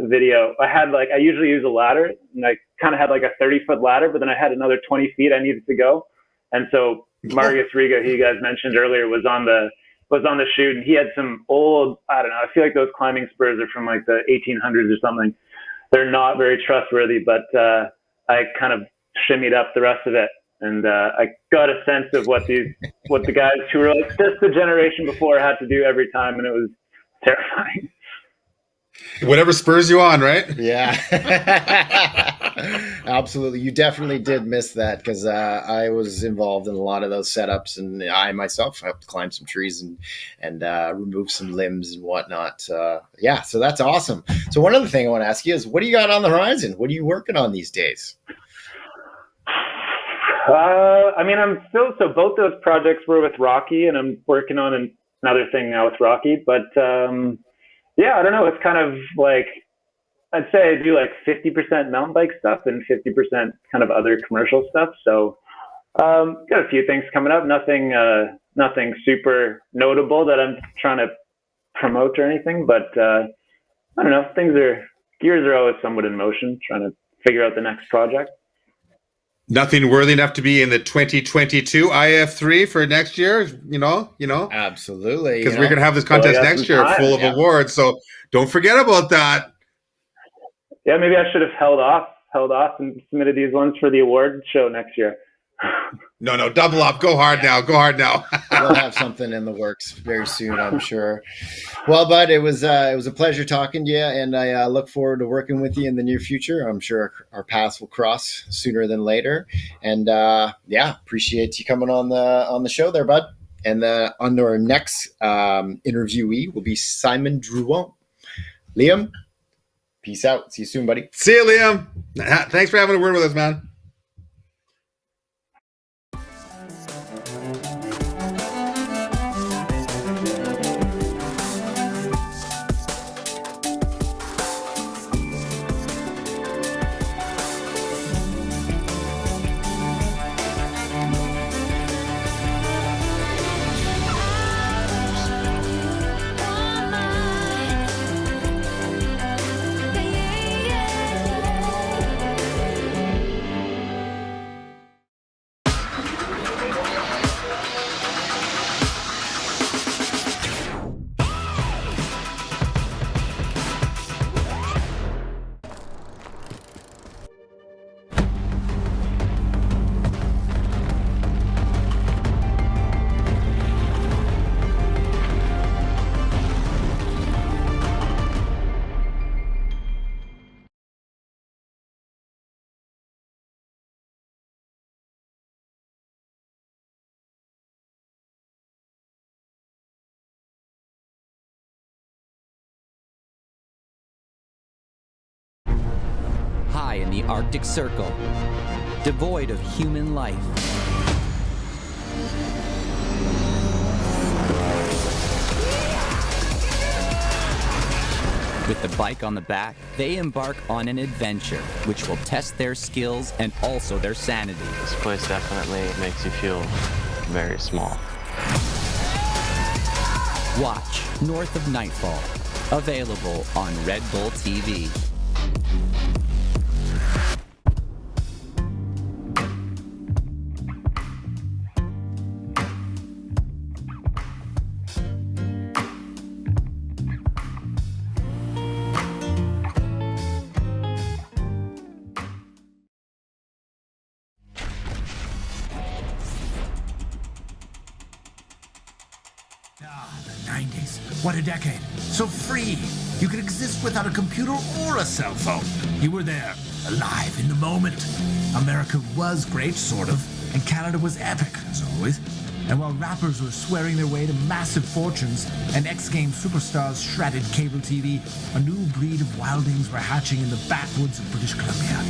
video. I usually use a ladder, and I kind of had like a 30-foot ladder, but then I had another 20 feet I needed to go. And so Marius Riga, who you guys mentioned earlier, was on the shoot, and he had some old, I don't know, I feel like those climbing spurs are from like the 1800s or something. They're not very trustworthy, but I kind of shimmied up the rest of it. And I got a sense of what the guys who were like just the generation before had to do every time, and it was terrifying. Whatever spurs you on, right? Yeah, absolutely. You definitely did miss that, because I was involved in a lot of those setups, and I myself helped climb some trees and remove some limbs and whatnot. Yeah, so that's awesome. So one other thing I want to ask you is, what do you got on the horizon? What are you working on these days? I mean, so both those projects were with Rocky, and I'm working on another thing now with Rocky. But yeah, I don't know. It's kind of like, I'd say I do like 50% mountain bike stuff and 50% kind of other commercial stuff. So got a few things coming up. Nothing super notable that I'm trying to promote or anything. But I don't know. Gears are always somewhat in motion, trying to figure out the next project. Nothing worthy enough to be in the 2022 IF3 for next year, you know? Absolutely. Because we're going to have this contest next year full of awards, so don't forget about that. Yeah, maybe I should have held off and submitted these ones for the award show next year. No, double up. Go hard now. We'll have something in the works very soon, I'm sure. Well, bud, it was a pleasure talking to you, and I look forward to working with you in the near future. I'm sure our paths will cross sooner than later. And yeah, appreciate you coming on the show there, bud. And on our next interviewee will be Simon Drouin. Liam, peace out. See you soon, buddy. See you, Liam. Thanks for having a word with us, man. High in the Arctic Circle, devoid of human life. With the bike on the back, they embark on an adventure which will test their skills and also their sanity. This place definitely makes you feel very small. Watch North of Nightfall, available on Red Bull TV. The 90s. What a decade. So free. You could exist without a computer or a cell phone. You were there, alive in the moment. America was great, sort of, and Canada was epic, as always. And while rappers were swearing their way to massive fortunes and X-Games superstars shredded cable TV, a new breed of wildings were hatching in the backwoods of British Columbia.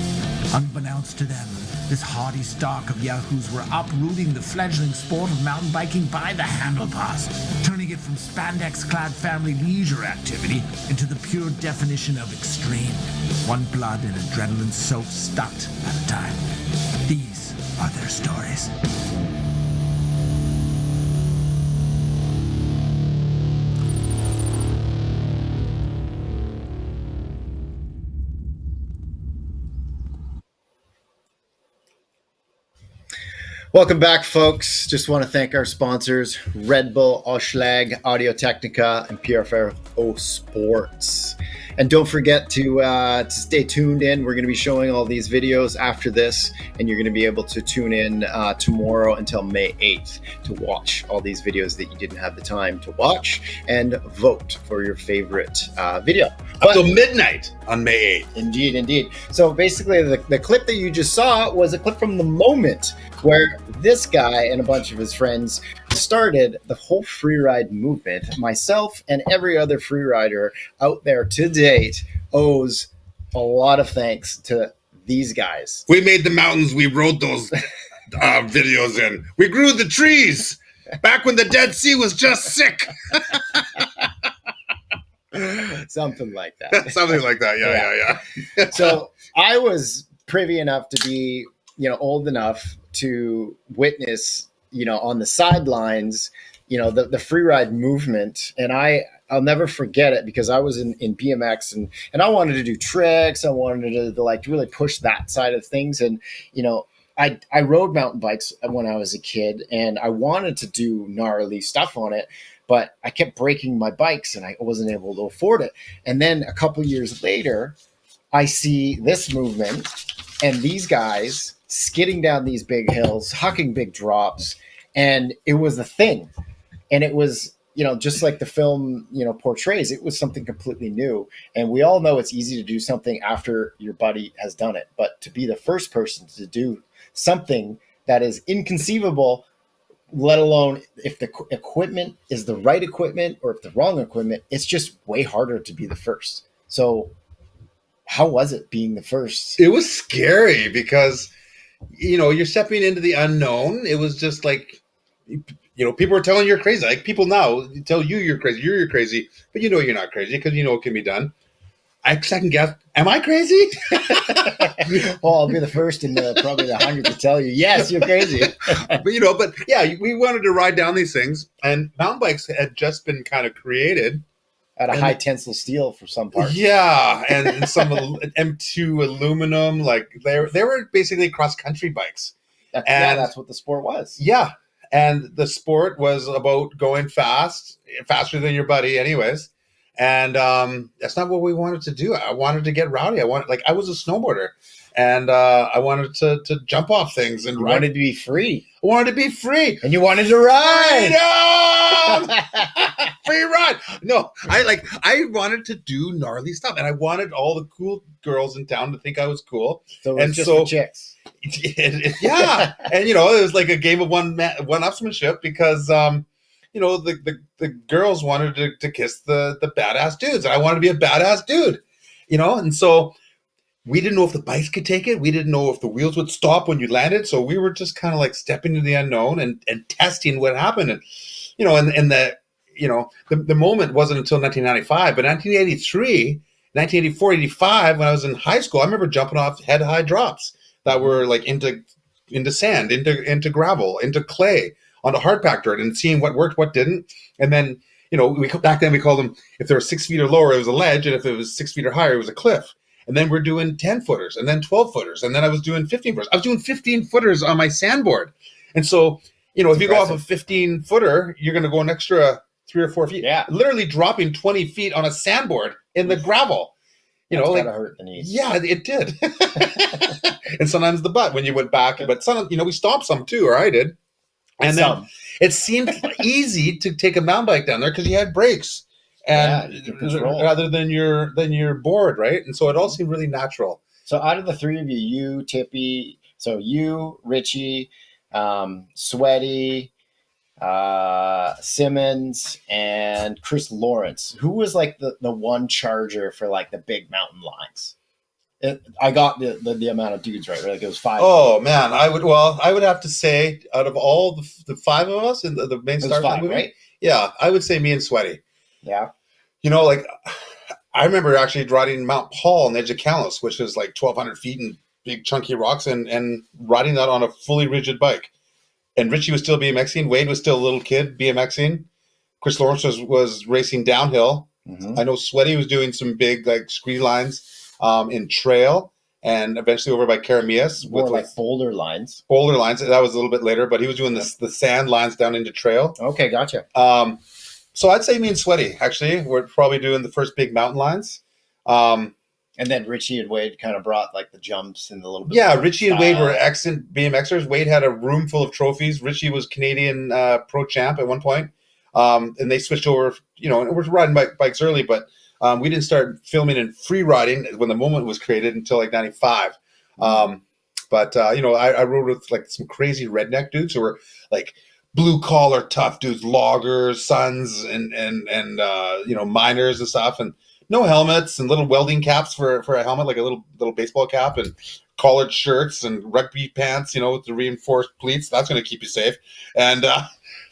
Unbeknownst to them, this hardy stock of yahoos were uprooting the fledgling sport of mountain biking by the handlebars, turning it from spandex-clad family leisure activity into the pure definition of extreme. One blood and adrenaline-soaked stunt at a time. These are their stories. Welcome back, folks. Just want to thank our sponsors, Red Bull, Oshlag, Audio-Technica, and PRFO Sports. And don't forget to stay tuned in. We're going to be showing all these videos after this, and you're going to be able to tune in tomorrow until May 8th to watch all these videos that you didn't have the time to watch and vote for your favorite video. Up till midnight on May 8th. Indeed, indeed. So basically, the clip that you just saw was a clip from the moment where this guy and a bunch of his friends started the whole freeride movement. Myself and every other freerider out there to date owes a lot of thanks to these guys. We made the mountains. We rode those videos in. We grew the trees back when the Dead Sea was just sick. Something like that. Something like that. Yeah. So I was privy enough to be, old enough to witness, on the sidelines, the free ride movement. And I'll never forget it because I was in BMX and I wanted to do tricks. I wanted to really push that side of things. And, I rode mountain bikes when I was a kid and I wanted to do gnarly stuff on it, but I kept breaking my bikes and I wasn't able to afford it. And then a couple years later, I see this movement and these guys skidding down these big hills, hucking big drops, and it was a thing. And it was, just like the film, portrays, it was something completely new. And we all know it's easy to do something after your buddy has done it, but to be the first person to do something that is inconceivable, let alone if the equipment is the right equipment or if the wrong equipment, it's just way harder to be the first. So how was it being the first? It was scary because, you're stepping into the unknown. It was just like, people were telling you're crazy. Like people now tell you you're crazy. You're crazy, but you're not crazy because it can be done. I second guess. Am I crazy? Well, I'll be the first in probably the 100 to tell you, yes, you're crazy. but yeah, we wanted to ride down these things, and mountain bikes had just been kind of created. At a high tensile steel for some parts. Yeah, and some M2 aluminum, like they were basically cross country bikes. That's what the sport was. Yeah, and the sport was about going faster than your buddy, anyways. And that's not what we wanted to do. I wanted to get rowdy. I was a snowboarder, and I wanted to jump off things and ride. Wanted to be free. I wanted to be free, and you wanted to ride. Free ride. No, I wanted to do gnarly stuff, and I wanted all the cool girls in town to think I was cool. So it was just for chicks. Yeah, and it was like a game of one-upsmanship because the girls wanted to kiss the badass dudes, and I wanted to be a badass dude, and so we didn't know if the bikes could take it. We didn't know if the wheels would stop when you landed, so we were just kind of like stepping into the unknown and testing what happened, and the moment wasn't until 1995, but 1983, 1984, 85, when I was in high school, I remember jumping off head-high drops that were like into sand, into gravel, into clay, onto hard pack dirt, and seeing what worked, what didn't. And then back then we called them, if they were 6 feet or lower, it was a ledge, and if it was 6 feet or higher, it was a cliff. And then we're doing 10 footers, and then 12 footers, and then I was doing 15 footers. I was doing 15 footers on my sandboard. And so, if you go off a 15 footer, you're going to go an extra 3 or 4 feet. Yeah. Literally dropping 20 feet on a sandboard in the gravel. That's gotta hurt the knees. Yeah, it did. And sometimes the butt when you went back. But some, we stomped some too, or I did. And then it seemed easy to take a mountain bike down there because you had brakes. And rather than your board, right? And so it all seemed really natural. So out of the three of you, Tippie, so you, Richie, Sweaty, Simmons, and Chris Lawrence, who was like the one charger for like the big mountain lines? I got the amount of dudes right? Like it was 5. Oh man, I would have to say out of all the 5 of us in the main stars of the movie, right? Yeah, I would say me and Sweaty. Yeah. I remember actually riding Mount Paul on the edge of Kamloops, which is like 1,200 feet and big chunky rocks, and riding that on a fully rigid bike. And Richie was still BMXing. Wade was still a little kid BMXing. Chris Lawrence was racing downhill. Mm-hmm. I know Sweaty was doing some big like scree lines in trail, and eventually over by Karamias. More like boulder lines. Boulder lines. That was a little bit later, but he was doing the sand lines down into trail. Okay, gotcha. So I'd say me and Sweaty, actually, we're probably doing the first big mountain lines. And then Richie and Wade kind of brought like the jumps and the little bit. Yeah, Richie and Wade were excellent BMXers. Wade had a room full of trophies. Richie was Canadian pro champ at one point. And they switched over, and we're riding bikes early, but we didn't start filming and free riding when the moment was created until like 95. I rode with like some crazy redneck dudes who were like blue collar tough dudes, loggers, sons, and miners and stuff, and no helmets and little welding caps for a helmet, like a little baseball cap, and collared shirts and rugby pants, with the reinforced pleats. That's going to keep you safe. And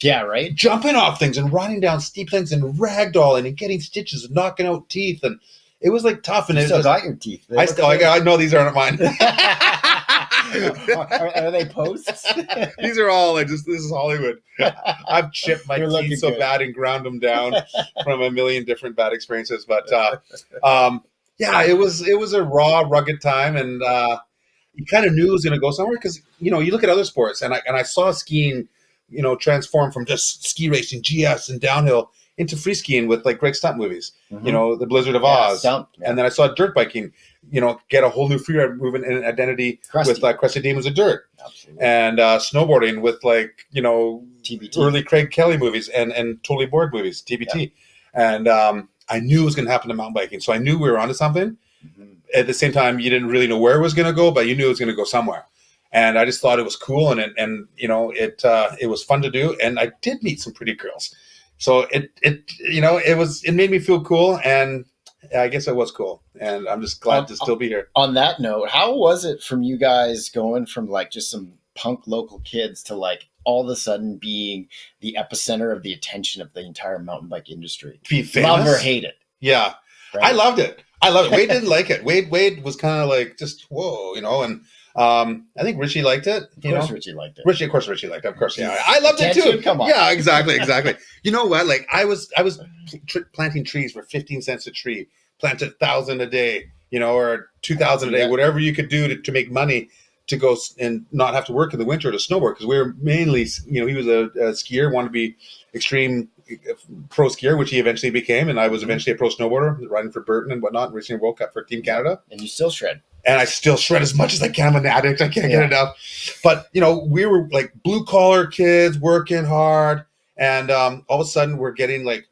yeah, right. Jumping off things and running down steep things and ragdolling and getting stitches and knocking out teeth, and it was like tough. And you still got your teeth. I know these aren't mine. Are they posts? These are all this is Hollywood. I've chipped my teeth so bad and ground them down from a million different bad experiences. But it was a raw, rugged time, and you kind of knew it was going to go somewhere because you look at other sports, and I saw skiing, transform from just ski racing, GS, and downhill into free skiing with like Greg Stump movies, mm-hmm. The Blizzard of Oz. Stump, yeah. And then I saw dirt biking, get a whole new freeride movement and identity with Crusty Demons of Dirt. Absolutely. And snowboarding with like, TBT. Early Craig Kelly movies and Totally Bored movies, TBT. Yeah. And I knew it was going to happen to mountain biking. So I knew we were onto something. Mm-hmm. At the same time, you didn't really know where it was going to go, but you knew it was going to go somewhere. And I just thought it was cool. And it was fun to do. And I did meet some pretty girls. So it made me feel cool, and I guess it was cool, and I'm just glad to still be here. On that note, how was it from you guys going from like just some punk local kids to like all of a sudden being the epicenter of the attention of the entire mountain bike industry? Be famous? Love or hate it? Yeah, right? I loved it. Wade didn't like it. Wade was kind of like just whoa, and. I think Richie liked it. Of course, Richie liked it. Richie liked it. Of course, yeah. I loved it too. Come on. Yeah, exactly. You know what? Like I was planting trees for 15 cents a tree. Planted 1,000 a day, or 2,000 a day, whatever you could do to make money to go and not have to work in the winter to snowboard. Because we were mainly, he was a skier, wanted to be extreme pro skier, which he eventually became, and I was eventually a pro snowboarder, riding for Burton and whatnot, racing a World Cup for Team Canada. And you still shred. And I still shred as much as I can. I'm an addict. I can't get enough. But, we were like blue collar kids working hard. And all of a sudden we're getting like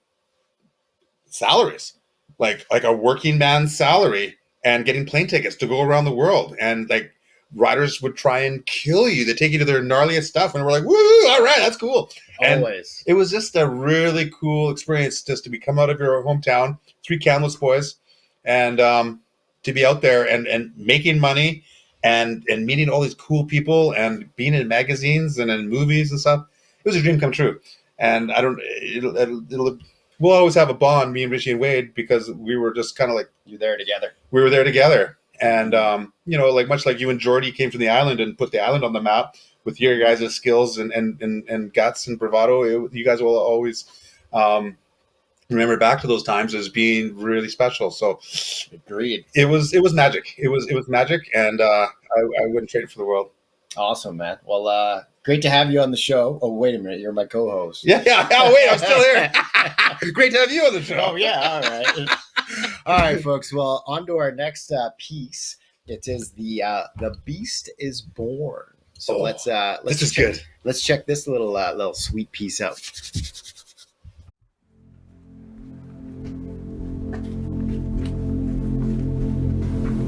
salaries, like a working man's salary, and getting plane tickets to go around the world. And like riders would try and kill you. They take you to their gnarliest stuff. And we're like, woo, all right, that's cool. Always. And it was just a really cool experience just to come out of your hometown, 3 Kamloops boys, and to be out there and making money and meeting all these cool people and being in magazines and in movies and stuff. It was a dream come true. And we'll always have a bond, me and Richie and Wade, because we were just kind of like, you're there together. We were there together. And, like much like you and Jordy came from the island and put the island on the map with your guys' skills and guts and bravado, you guys will always remember back to those times as being really special. So agreed. It was magic. It was magic, and I wouldn't trade it for the world. Awesome, man. Well, great to have you on the show. Oh, wait a minute, you're my co-host. Yeah. Oh, wait, I'm still here. Great to have you on the show. Oh, yeah. All right. All right, folks. Well, on to our next piece. It is the Beast is Born. So let's this is good. Let's check this little sweet piece out.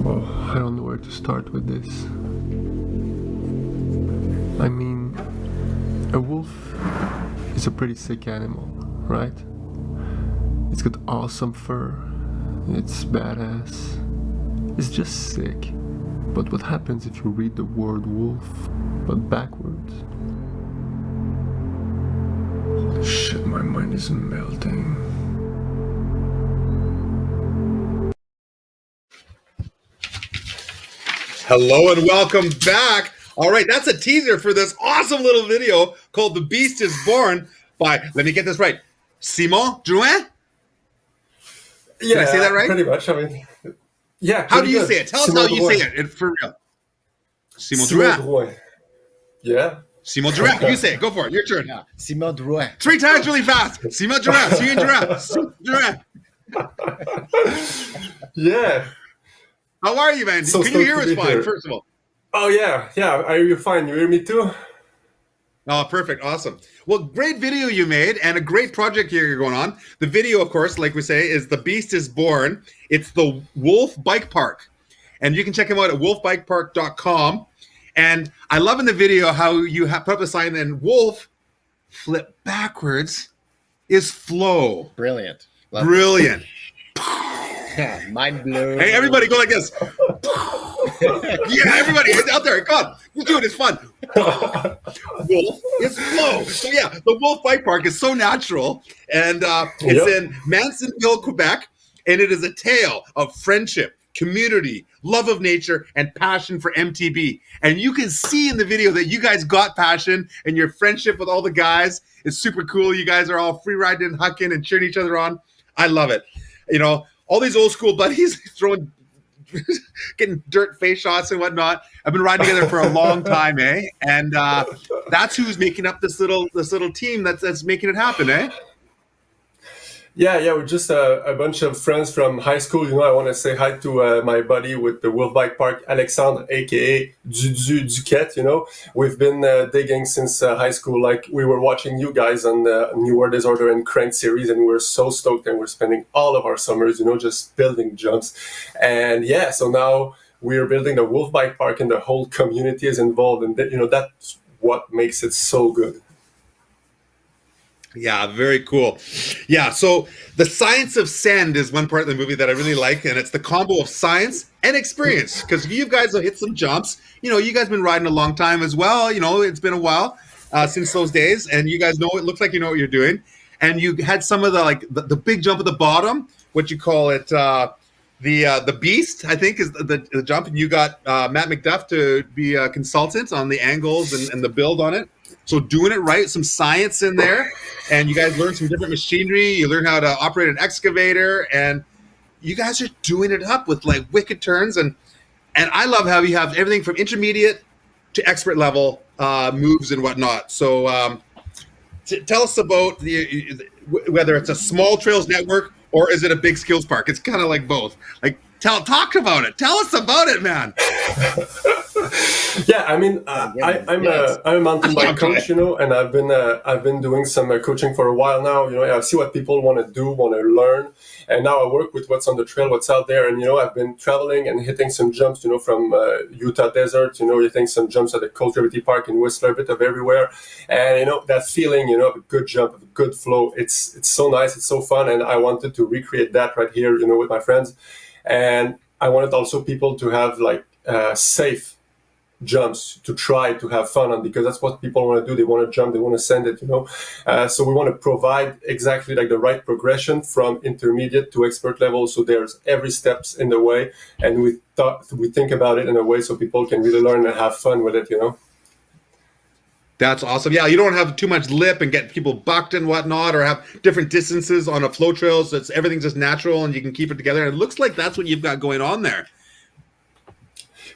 Oh, I don't know where to start with this. I mean, a wolf is a pretty sick animal, right? It's got awesome fur. It's badass. It's just sick. But what happens if you read the word wolf, but backwards? Holy shit, my mind is melting. Hello and welcome back. All right, that's a teaser for this awesome little video called The Beast is Born by, let me get this right, Simon Drouin? Yeah, Did I say that right? Pretty much. I mean, yeah. How do you say it? Tell us how you say it for real. Simon Drouin. Yeah. Simon Drouin. You say it. Go for it. Your turn. Yeah. Simon Drouin. 3 times really fast. Simon Drouin. Simon Drouin. Simon Drouin. Yeah. How are you, man? So Can you hear us fine, first of all? Oh, yeah. Yeah. Are you fine? You hear me too? Oh, perfect. Awesome. Well, great video you made and a great project here you're going on. The video, of course, like we say, is The Beast is Born. It's the Wolf Bike Park. And you can check him out at wolfbikepark.com. And I love in the video how you have put up a sign and wolf flip backwards is flow. Brilliant. Brilliant. Yeah, mind blown. Hey, everybody go like this. Yeah, everybody out there, come on. You do it, it's fun. Wolf is flow. So yeah, the Wolf Bike Park is so natural. And it's in Mansonville, Quebec. And it is a tale of friendship, community, love of nature, and passion for MTB. And you can see in the video that you guys got passion and your friendship with all the guys is super cool. You guys are all free riding and hucking and cheering each other on. I love it. You know, all these old school buddies throwing, getting dirt face shots and whatnot. I've been riding together for a long time, eh? And that's who's making up this little team that's making it happen, eh? Yeah, we're just a bunch of friends from high school. You know, I want to say hi to my buddy with the Wolf Bike Park, Alexandre, aka Duquette. You know, we've been digging since high school. Like, we were watching you guys on the New World Disorder and Crank series, and we were so stoked, and we're spending all of our summers, you know, just building jumps. And yeah, so now we're building the Wolf Bike Park, and the whole community is involved, and you know, that's what makes it so good. Yeah, very cool. Yeah, so the science of send is one part of the movie that I really like, and it's the combo of science and experience, because you guys have hit some jumps. You know, you guys have been riding a long time as well. You know, it's been a while since those days, and you guys know, it looks like you know what you're doing. And you had some of the big jump at the bottom, what you call it, the beast, I think, is the jump, and you got Matt McDuff to be a consultant on the angles and the build on it. So doing it right, some science in there, and you guys learn some different machinery. You learn how to operate an excavator, and you guys are doing it up with like wicked turns. And I love how you have everything from intermediate to expert level moves and whatnot. So tell us about whether it's a small trails network or is it a big skills park? It's kind of like both. Like, talk about it. Tell us about it, man. Yeah, I mean, I'm a mountain bike coach, you know, and I've been doing some coaching for a while now. You know, I see what people want to do, want to learn, and now I work with what's on the trail, what's out there. And you know, I've been traveling and hitting some jumps, you know, from Utah desert, you know, hitting some jumps at the Cold Gravity Park in Whistler, a bit of everywhere. And you know, that feeling, you know, of a good jump, of a good flow, it's so nice, it's so fun, and I wanted to recreate that right here, you know, with my friends. And I wanted also people to have like safe jumps to try to have fun on, because that's what people want to do. They want to jump, they want to send it, you know. So we want to provide exactly like the right progression from intermediate to expert level. So there's every steps in the way, and we think about it in a way so people can really learn and have fun with it, you know. That's awesome. Yeah, you don't have too much lip and get people bucked and whatnot, or have different distances on a flow trail. So everything's just natural and you can keep it together. And it looks like that's what you've got going on there.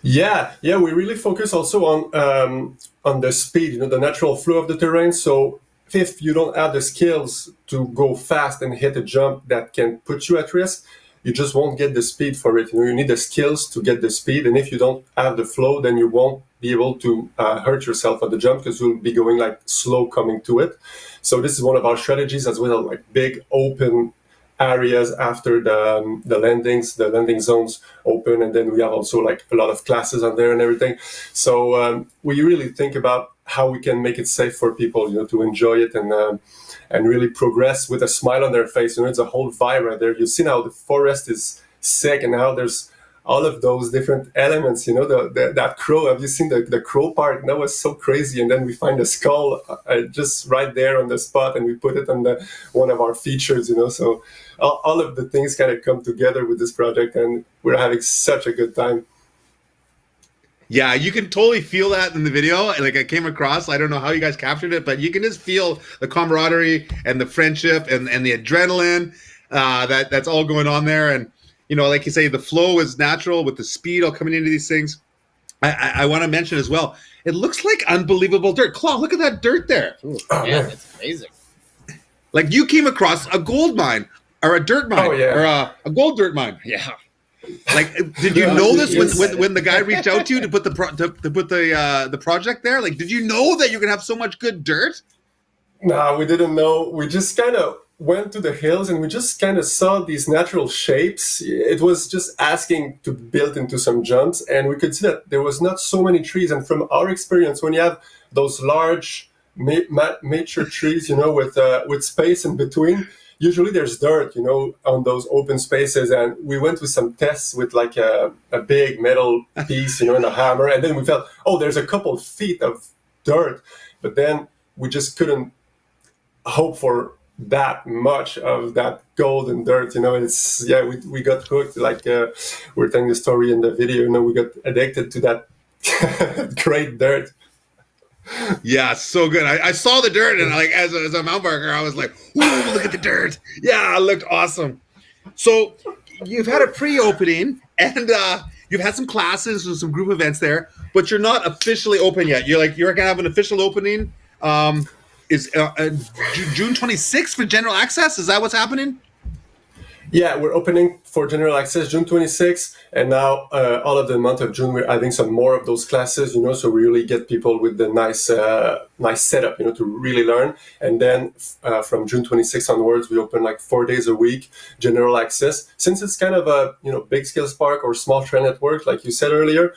Yeah, we really focus also on the speed, the natural flow of the terrain. So if you don't have the skills to go fast and hit a jump that can put you at risk, you just won't get the speed for it. You need the skills to get the speed, and if you don't have the flow, then you won't be able to hurt yourself at the jump because you'll be going like slow coming to it. So this is one of our strategies as well, like big open areas after the landing zones open, and then we have also like a lot of classes on there and everything. So we really think about how we can make it safe for people, to enjoy it and really progress with a smile on their face. It's a whole vibe right there. You've seen how the forest is sick and how there's all of those different elements, that crow. Have you seen the crow part? That was so crazy. And then we find a skull just right there on the spot, and we put it on one of our features, So all of the things kind of come together with this project, and we're having such a good time. Yeah, you can totally feel that in the video. Like I came across, I don't know how you guys captured it, but you can just feel the camaraderie and the friendship and the adrenaline that's all going on there. And, like you say, the flow is natural with the speed all coming into these things. I want to mention as well, it looks like unbelievable dirt. Claw, look at that dirt there. Ooh, yeah, it's amazing. Like you came across a gold mine or a dirt mine or a gold dirt mine. Yeah. Like, did you know this when the guy reached out to you to put the project there? Like, did you know that you're gonna have so much good dirt? No, we didn't know. We just kind of went to the hills and we just kind of saw these natural shapes. It was just asking to build into some jumps, and we could see that there was not so many trees. And from our experience, when you have those large mature trees, with space in between, usually there's dirt, on those open spaces. And we went with some tests with like a big metal piece, and a hammer. And then we felt, there's a couple feet of dirt. But then we just couldn't hope for that much of that golden dirt. We got hooked. Like we're telling the story in the video, we got addicted to that great dirt. Yeah, so good. I saw the dirt, and like as a mountain biker, I was like, "Ooh, look at the dirt!" Yeah, it looked awesome. So you've had a pre-opening, and you've had some classes and some group events there, but you're not officially open yet. You're gonna have an official opening. Is June 26th for general access? Is that what's happening? Yeah, we're opening for general access June 26th, and now all of the month of June we're adding some more of those classes, so we really get people with the nice setup, to really learn. And then from June 26th onwards, we open like 4 days a week general access. Since it's kind of a big scale park or small trail network, like you said earlier,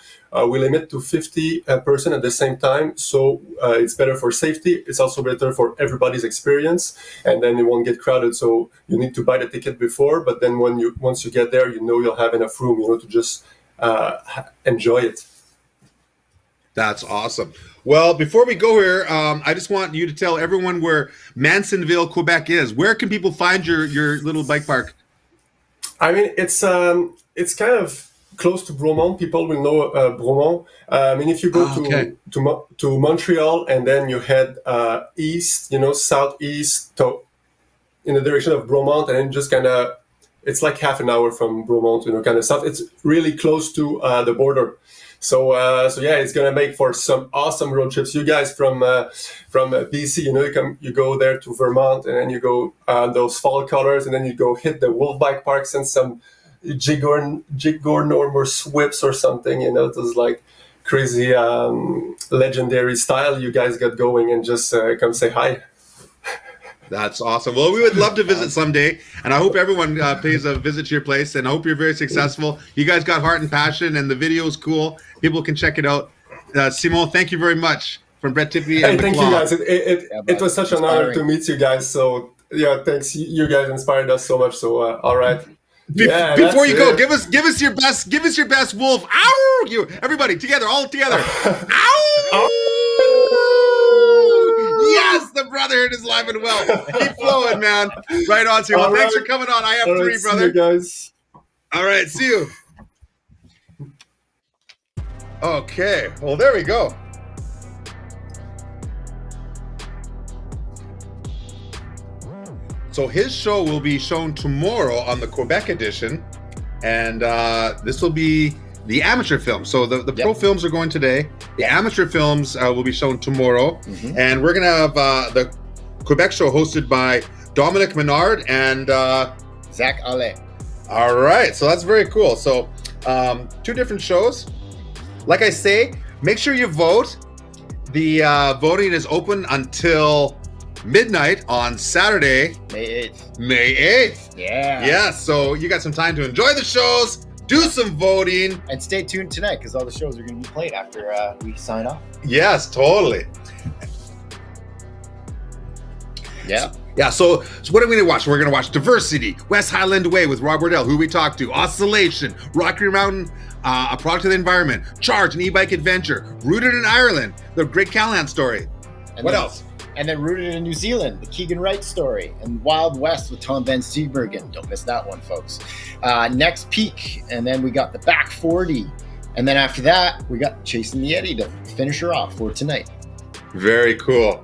we limit to 50 person at the same time, so it's better for safety. It's also better for everybody's experience, and then it won't get crowded. So you need to buy the ticket before, but then once you get there, you'll have enough room, to just enjoy it. That's awesome. Well, before we go here, I just want you to tell everyone where Mansonville, Quebec is. Where can people find your little bike park? I mean, it's kind of close to Bromont. People will know Bromont. If you go to Montreal and then you head east, southeast in the direction of Bromont, and then just kind of, it's like half an hour from Bromont, kind of south. It's really close to the border. So yeah, it's gonna make for some awesome road trips. You guys from BC, you go there to Vermont, and then you go those fall colors, and then you go hit the Wolf Bike Parks and some Jigorn or Swips or something. Those like crazy legendary style you guys got going, and just come say hi. That's awesome. Well, we would love to visit someday, and I hope everyone pays a visit to your place, and I hope you're very successful. You guys got heart and passion, and the video is cool. People can check it out. Simon, thank you very much from Brett Tippie. Hey, thank you guys. It was such an honor to meet you guys. So yeah, thanks. You guys inspired us so much. So all right. Before you go, give us your best wolf. Ow! You everybody together, all together. Ow! Yes, the brotherhood is live and well. Keep flowing, man. Right on to you. Well, thanks for coming on IF3, brother. See you guys. All right, see you. Okay, well, there we go. So his show will be shown tomorrow on the Quebec edition, and this will be the amateur film. So the pro films are going today. The amateur films will be shown tomorrow, and we're gonna have the Quebec show hosted by Dominic Menard and Zach Ale. All right, so that's very cool. So 2 different shows. Like I say, make sure you vote. The voting is open until midnight on Saturday, May 8th. May 8th. Yeah, so you got some time to enjoy the shows, do some voting. And stay tuned tonight because all the shows are going to be played after we sign off. Yes, totally. Yeah. Yeah, so what are we going to watch? We're going to watch Diversity, West Highland Way with Rab Wardell, who we talked to, Oscillation, Rocky Mountain, A Product of the Environment, Charge, an e-bike adventure, Rooted in Ireland, the Great Callahan story. And what then, else? And then Rooted in New Zealand, the Keegan Wright story, and Wild West with Tom Van Steenbergen. Don't miss that one, folks. Next Peak, and then we got the Back 40. And then after that, we got Chasing the Eddy to finish her off for tonight. Very cool.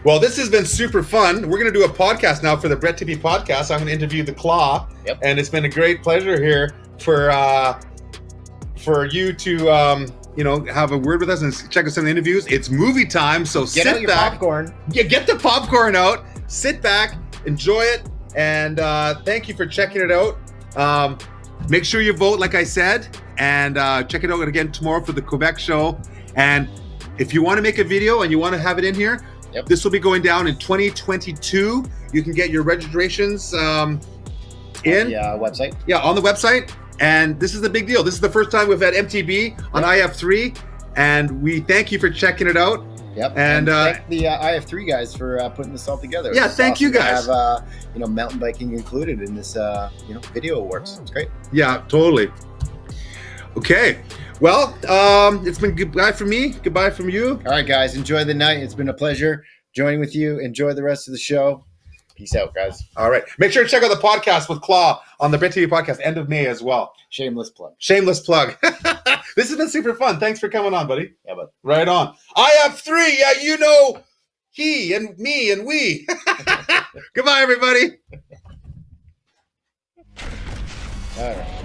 Well, this has been super fun. We're going to do a podcast now for the Brett Tippie podcast. I'm going to interview the Claw. Yep. And it's been a great pleasure here for you to have a word with us and check out some of the interviews. It's movie time, so Get out your popcorn. Yeah, get the popcorn out. Sit back, enjoy it, and thank you for checking it out. Make sure you vote, like I said, and check it out again tomorrow for the Quebec show. And if you want to make a video and you want to have it in here, this will be going down in 2022. You can get your registrations in the website. Yeah, on the website. And this is the big deal. This is the first time we've had MTB on IF3, and we thank you for checking it out. Yep. And thank the IF3 guys for putting this all together. Yeah, thank you guys. To have mountain biking included in this video awards. It's great. Yeah, totally. Okay. Well, it's been goodbye from me. Goodbye from you. All right, guys. Enjoy the night. It's been a pleasure joining with you. Enjoy the rest of the show. Peace out, guys. All right. Make sure to check out the podcast with Claw on the Brett TV podcast, end of May as well. Shameless plug. Shameless plug. This has been super fun. Thanks for coming on, buddy. Yeah, bud. Right on. IF3. Yeah, you know he and me and we. Goodbye, everybody. All right.